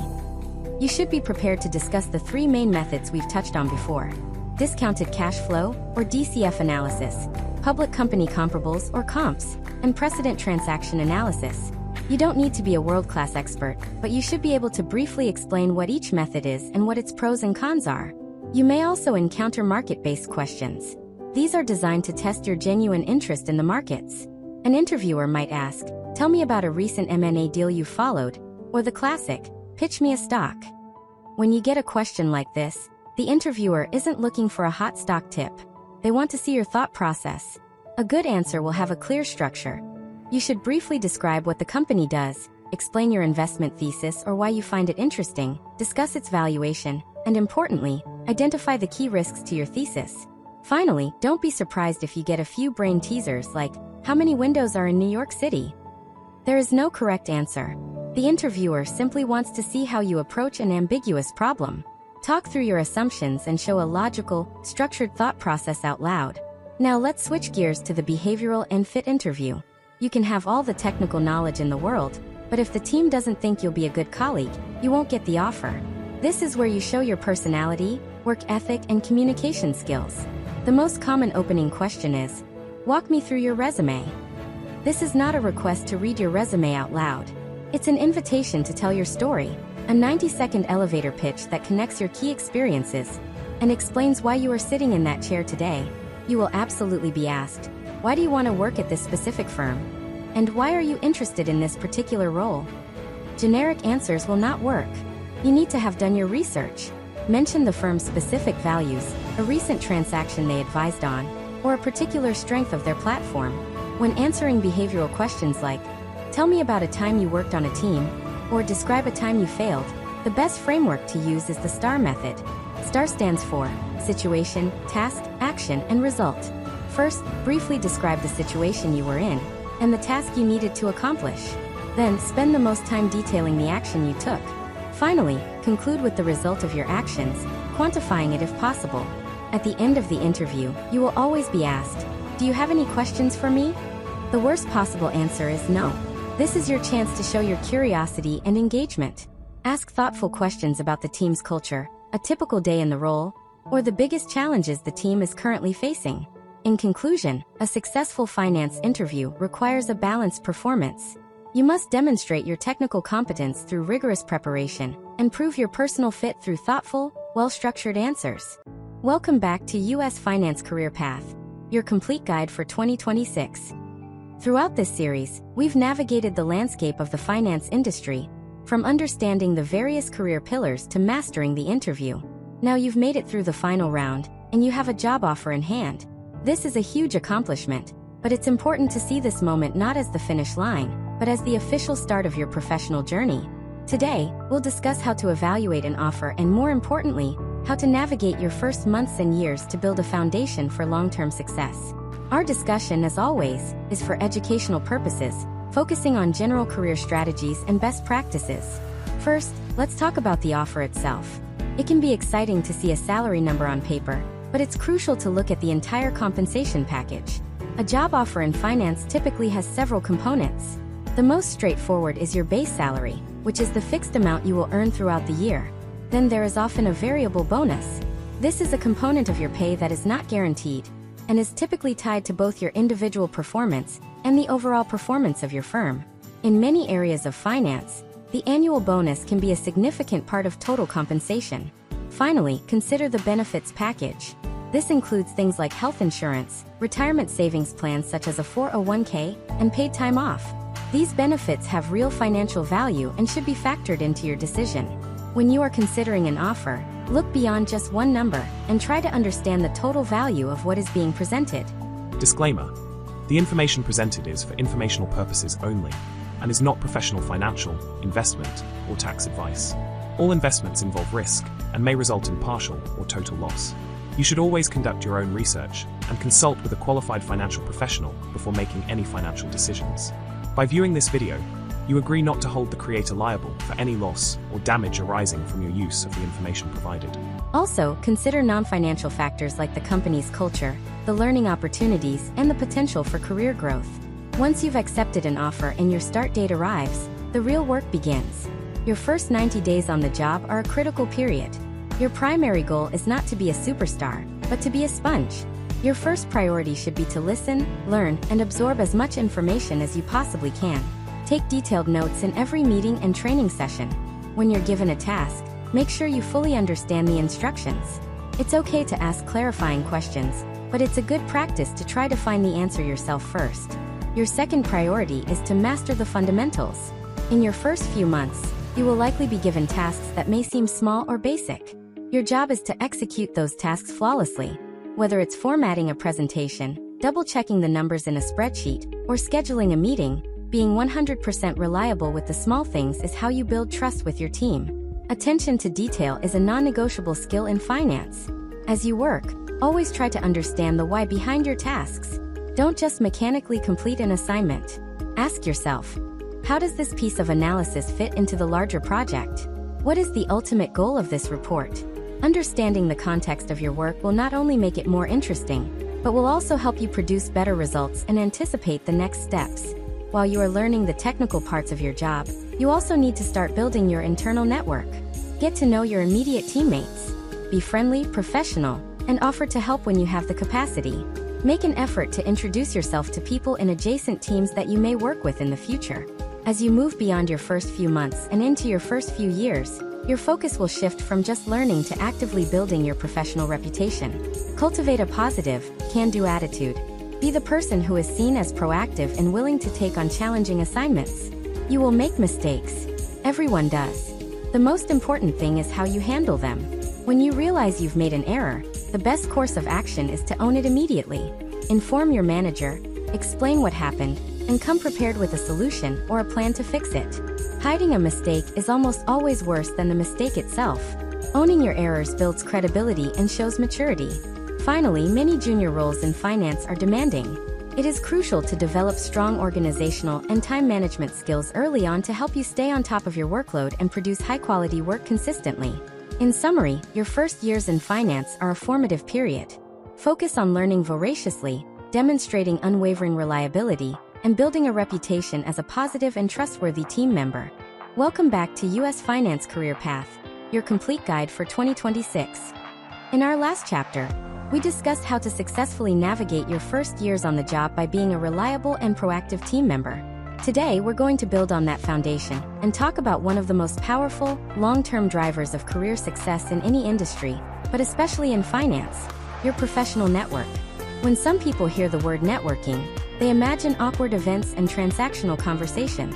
You should be prepared to discuss the 3 main methods we've touched on before: discounted cash flow, or DCF analysis, public company comparables, or comps, and precedent transaction analysis. You don't need to be a world-class expert, but you should be able to briefly explain what each method is and what its pros and cons are. You may also encounter market-based questions. These are designed to test your genuine interest in the markets. An interviewer might ask, tell me about a recent M&A deal you followed, or the classic, pitch me a stock. When you get a question like this, the interviewer isn't looking for a hot stock tip. They want to see your thought process. A good answer will have a clear structure. You should briefly describe what the company does, explain your investment thesis or why you find it interesting, discuss its valuation, and importantly, identify the key risks to your thesis. Finally, don't be surprised if you get a few brain teasers like, how many windows are in New York City? There is no correct answer. The interviewer simply wants to see how you approach an ambiguous problem. Talk through your assumptions and show a logical, structured thought process out loud. Now let's switch gears to the behavioral and fit interview. You can have all the technical knowledge in the world, but if the team doesn't think you'll be a good colleague, you won't get the offer. This is where you show your personality, work ethic, and communication skills. The most common opening question is, walk me through your resume. This is not a request to read your resume out loud. It's an invitation to tell your story, a 90-second elevator pitch that connects your key experiences and explains why you are sitting in that chair today. You will absolutely be asked, why do you want to work at this specific firm? And why are you interested in this particular role? Generic answers will not work. You need to have done your research. Mention the firm's specific values, a recent transaction they advised on, or a particular strength of their platform. When answering behavioral questions like, tell me about a time you worked on a team, or describe a time you failed, the best framework to use is the STAR method. STAR stands for situation, task, action, and result. First, briefly describe the situation you were in, and the task you needed to accomplish. Then, spend the most time detailing the action you took. Finally, conclude with the result of your actions, quantifying it if possible. At the end of the interview, you will always be asked, do you have any questions for me? The worst possible answer is no. This is your chance to show your curiosity and engagement. Ask thoughtful questions about the team's culture, a typical day in the role, or the biggest challenges the team is currently facing. In conclusion, a successful finance interview requires a balanced performance. You must demonstrate your technical competence through rigorous preparation and prove your personal fit through thoughtful, well-structured answers. Welcome back to U.S. Finance Career Path, your complete guide for 2026. Throughout this series, we've navigated the landscape of the finance industry, from understanding the various career pillars to mastering the interview. Now you've made it through the final round, and you have a job offer in hand. This is a huge accomplishment, but it's important to see this moment not as the finish line, but as the official start of your professional journey. Today, we'll discuss how to evaluate an offer and, more importantly, how to navigate your first months and years to build a foundation for long-term success. Our discussion, as always, is for educational purposes, focusing on general career strategies and best practices. First, let's talk about the offer itself. It can be exciting to see a salary number on paper, but it's crucial to look at the entire compensation package. A job offer in finance typically has several components. The most straightforward is your base salary, which is the fixed amount you will earn throughout the year. Then there is often a variable bonus. This is a component of your pay that is not guaranteed, and is typically tied to both your individual performance and the overall performance of your firm. In many areas of finance, the annual bonus can be a significant part of total compensation. Finally, consider the benefits package. This includes things like health insurance, retirement savings plans such as a 401k, and paid time off. These benefits have real financial value and should be factored into your decision. When you are considering an offer, look beyond just one number and try to understand the total value of what is being presented. Disclaimer: the information presented is for informational purposes only and is not professional financial, investment, or tax advice. All investments involve risk and may result in partial or total loss. You should always conduct your own research and consult with a qualified financial professional before making any financial decisions. By viewing this video, you agree not to hold the creator liable for any loss or damage arising from your use of the information provided. Also, consider non-financial factors like the company's culture, the learning opportunities, and the potential for career growth. Once you've accepted an offer and your start date arrives, the real work begins. Your first 90 days on the job are a critical period. Your primary goal is not to be a superstar, but to be a sponge. Your first priority should be to listen, learn, and absorb as much information as you possibly can. Take detailed notes in every meeting and training session. When you're given a task, make sure you fully understand the instructions. It's okay to ask clarifying questions, but it's a good practice to try to find the answer yourself first. Your second priority is to master the fundamentals. In your first few months, you will likely be given tasks that may seem small or basic. Your job is to execute those tasks flawlessly. Whether it's formatting a presentation, double-checking the numbers in a spreadsheet, or scheduling a meeting, being 100% reliable with the small things is how you build trust with your team. Attention to detail is a non-negotiable skill in finance. As you work, always try to understand the why behind your tasks. Don't just mechanically complete an assignment. Ask yourself, how does this piece of analysis fit into the larger project? What is the ultimate goal of this report? Understanding the context of your work will not only make it more interesting, but will also help you produce better results and anticipate the next steps. While you are learning the technical parts of your job, you also need to start building your internal network. Get to know your immediate teammates. Be friendly, professional, and offer to help when you have the capacity. Make an effort to introduce yourself to people in adjacent teams that you may work with in the future. As you move beyond your first few months and into your first few years, your focus will shift from just learning to actively building your professional reputation. Cultivate a positive, can-do attitude. Be the person who is seen as proactive and willing to take on challenging assignments. You will make mistakes. Everyone does. The most important thing is how you handle them. When you realize you've made an error, the best course of action is to own it immediately. Inform your manager, explain what happened, and come prepared with a solution or a plan to fix it. Hiding a mistake is almost always worse than the mistake itself. Owning your errors builds credibility and shows maturity. Finally, many junior roles in finance are demanding. It is crucial to develop strong organizational and time management skills early on to help you stay on top of your workload and produce high-quality work consistently. In summary, your first years in finance are a formative period. Focus on learning voraciously, demonstrating unwavering reliability, and building a reputation as a positive and trustworthy team member. Welcome back to U.S. Finance Career Path, your complete guide for 2026. In our last chapter, we discussed how to successfully navigate your first years on the job by being a reliable and proactive team member. Today, we're going to build on that foundation and talk about one of the most powerful, long-term drivers of career success in any industry, but especially in finance, your professional network. When some people hear the word networking, they imagine awkward events and transactional conversations.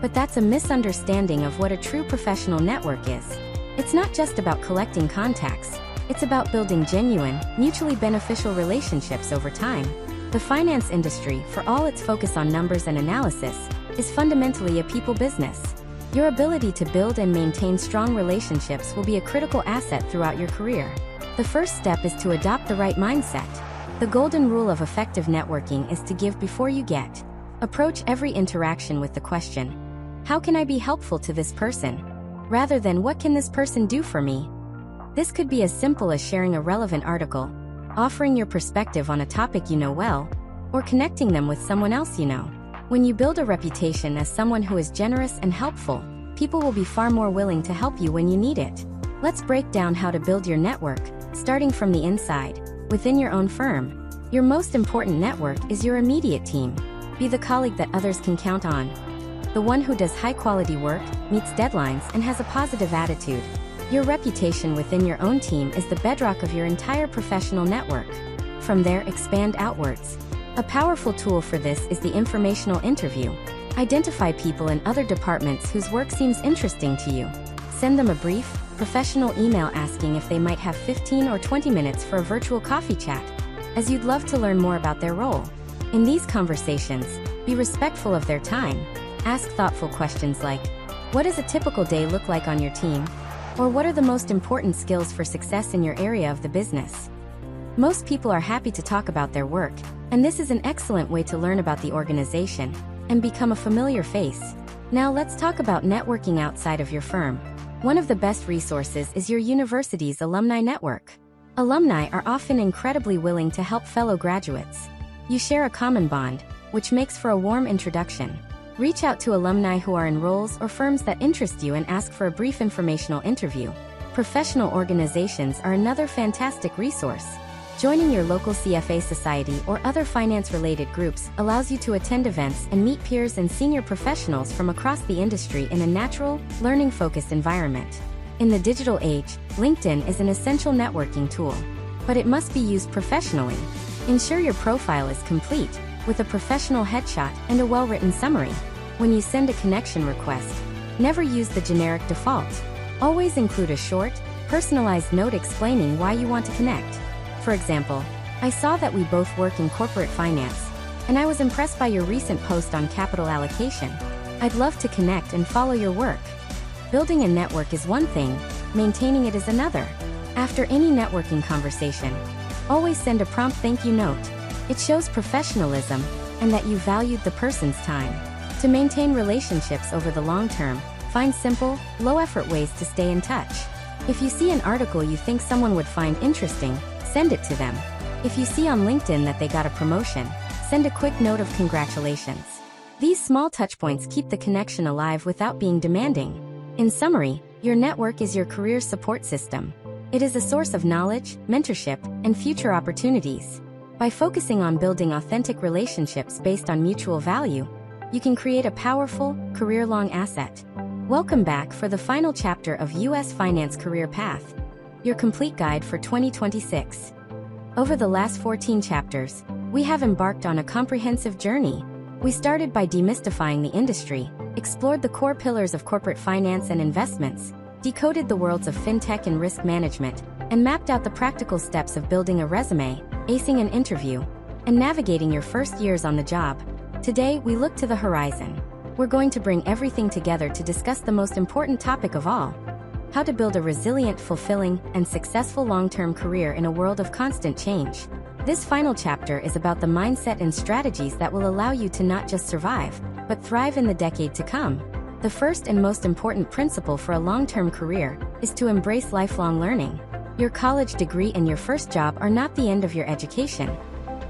But that's a misunderstanding of what a true professional network is. It's not just about collecting contacts. It's about building genuine, mutually beneficial relationships over time. The finance industry, for all its focus on numbers and analysis, is fundamentally a people business. Your ability to build and maintain strong relationships will be a critical asset throughout your career. The first step is to adopt the right mindset. The golden rule of effective networking is to give before you get. Approach every interaction with the question, how can I be helpful to this person? Rather than what can this person do for me? This could be as simple as sharing a relevant article, offering your perspective on a topic you know well, or connecting them with someone else you know. When you build a reputation as someone who is generous and helpful, people will be far more willing to help you when you need it. Let's break down how to build your network, starting from the inside, within your own firm. Your most important network is your immediate team. Be the colleague that others can count on. The one who does high-quality work, meets deadlines, and has a positive attitude. Your reputation within your own team is the bedrock of your entire professional network. From there, expand outwards. A powerful tool for this is the informational interview. Identify people in other departments whose work seems interesting to you. Send them a brief, professional email asking if they might have 15 or 20 minutes for a virtual coffee chat, as you'd love to learn more about their role. In these conversations, be respectful of their time. Ask thoughtful questions like, what does a typical day look like on your team? Or what are the most important skills for success in your area of the business? Most people are happy to talk about their work, and this is an excellent way to learn about the organization and become a familiar face. Now let's talk about networking outside of your firm. One of the best resources is your university's alumni network. Alumni are often incredibly willing to help fellow graduates. You share a common bond, which makes for a warm introduction. Reach out to alumni who are in roles or firms that interest you and ask for a brief informational interview. Professional organizations are another fantastic resource. Joining your local CFA society or other finance-related groups allows you to attend events and meet peers and senior professionals from across the industry in a natural, learning-focused environment. In the digital age, LinkedIn is an essential networking tool, but it must be used professionally. Ensure your profile is complete, with a professional headshot and a well-written summary. When you send a connection request, never use the generic default. Always include a short, personalized note explaining why you want to connect. For example, I saw that we both work in corporate finance, and I was impressed by your recent post on capital allocation. I'd love to connect and follow your work. Building a network is one thing, maintaining it is another. After any networking conversation, always send a prompt thank you note. It shows professionalism and that you valued the person's time. To maintain relationships over the long term, find simple, low-effort ways to stay in touch. If you see an article you think someone would find interesting, send it to them. If you see on LinkedIn that they got a promotion, send a quick note of congratulations. These small touchpoints keep the connection alive without being demanding. In summary, your network is your career support system. It is a source of knowledge, mentorship, and future opportunities. By focusing on building authentic relationships based on mutual value, you can create a powerful, career-long asset. Welcome back for the final chapter of U.S. Finance Career Path, your complete guide for 2026. Over the last 14 chapters, we have embarked on a comprehensive journey. We started by demystifying the industry, explored the core pillars of corporate finance and investments, decoded the worlds of FinTech and risk management, and mapped out the practical steps of building a resume, acing an interview, and navigating your first years on the job. Today, we look to the horizon. We're going to bring everything together to discuss the most important topic of all: how to build a resilient, fulfilling, and successful long-term career in a world of constant change. This final chapter is about the mindset and strategies that will allow you to not just survive, but thrive in the decade to come. The first and most important principle for a long-term career is to embrace lifelong learning. Your college degree and your first job are not the end of your education.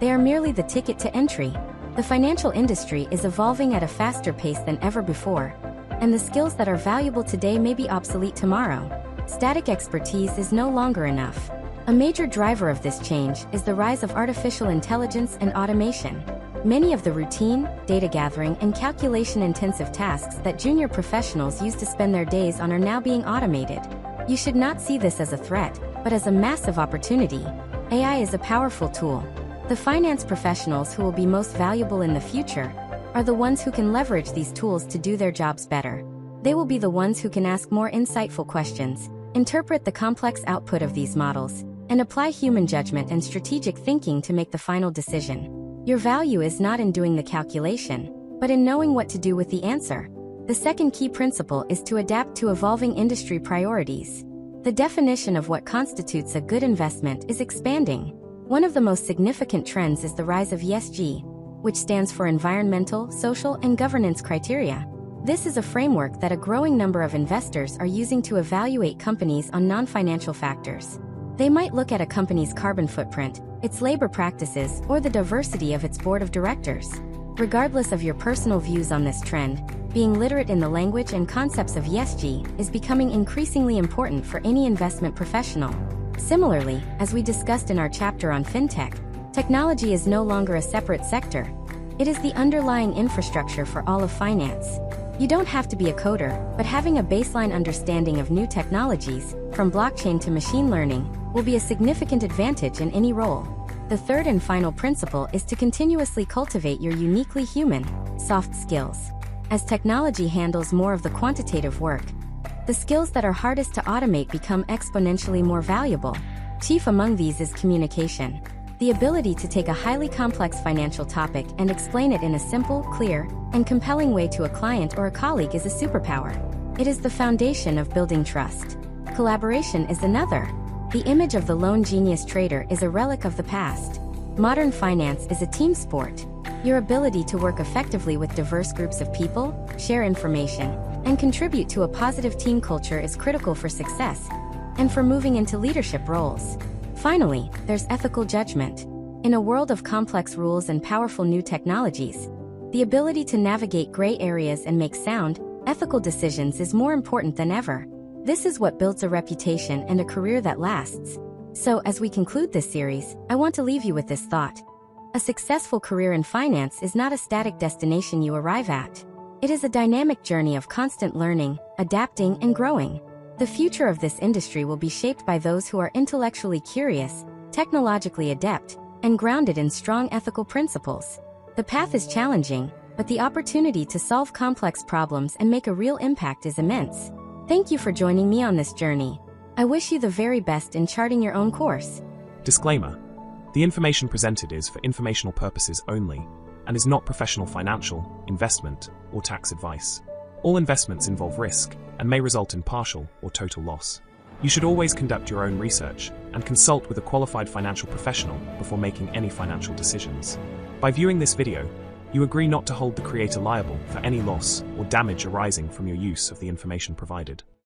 They are merely the ticket to entry. The financial industry is evolving at a faster pace than ever before, and the skills that are valuable today may be obsolete tomorrow. Static expertise is no longer enough. A major driver of this change is the rise of artificial intelligence and automation. Many of the routine, data gathering, and calculation-intensive tasks that junior professionals used to spend their days on are now being automated. You should not see this as a threat, but as a massive opportunity. AI is a powerful tool. The finance professionals who will be most valuable in the future are the ones who can leverage these tools to do their jobs better. They will be the ones who can ask more insightful questions, interpret the complex output of these models, and apply human judgment and strategic thinking to make the final decision. Your value is not in doing the calculation, but in knowing what to do with the answer. The second key principle is to adapt to evolving industry priorities. The definition of what constitutes a good investment is expanding. One of the most significant trends is the rise of ESG, which stands for environmental, social, and governance criteria. This is a framework that a growing number of investors are using to evaluate companies on non-financial factors. They might look at a company's carbon footprint, its labor practices, or the diversity of its board of directors. Regardless of your personal views on this trend, being literate in the language and concepts of ESG is becoming increasingly important for any investment professional. Similarly, as we discussed in our chapter on FinTech, technology is no longer a separate sector. It is the underlying infrastructure for all of finance. You don't have to be a coder, but having a baseline understanding of new technologies, from blockchain to machine learning, will be a significant advantage in any role. The third and final principle is to continuously cultivate your uniquely human, soft skills. As technology handles more of the quantitative work, the skills that are hardest to automate become exponentially more valuable. Chief among these is communication. The ability to take a highly complex financial topic and explain it in a simple, clear, and compelling way to a client or a colleague is a superpower. It is the foundation of building trust. Collaboration is another. The image of the lone genius trader is a relic of the past. Modern finance is a team sport. Your ability to work effectively with diverse groups of people, share information, and contribute to a positive team culture is critical for success and for moving into leadership roles. Finally, there's ethical judgment. In a world of complex rules and powerful new technologies, the ability to navigate gray areas and make sound, ethical decisions is more important than ever. This is what builds a reputation and a career that lasts. So, as we conclude this series, I want to leave you with this thought. A successful career in finance is not a static destination you arrive at. It is a dynamic journey of constant learning, adapting, and growing. The future of this industry will be shaped by those who are intellectually curious, technologically adept, and grounded in strong ethical principles. The path is challenging, but the opportunity to solve complex problems and make a real impact is immense. Thank you for joining me on this journey. I wish you the very best in charting your own course. Disclaimer: the information presented is for informational purposes only and is not professional financial, investment, or tax advice. All investments involve risk and may result in partial or total loss. You should always conduct your own research and consult with a qualified financial professional before making any financial decisions. By viewing this video, you agree not to hold the creator liable for any loss or damage arising from your use of the information provided.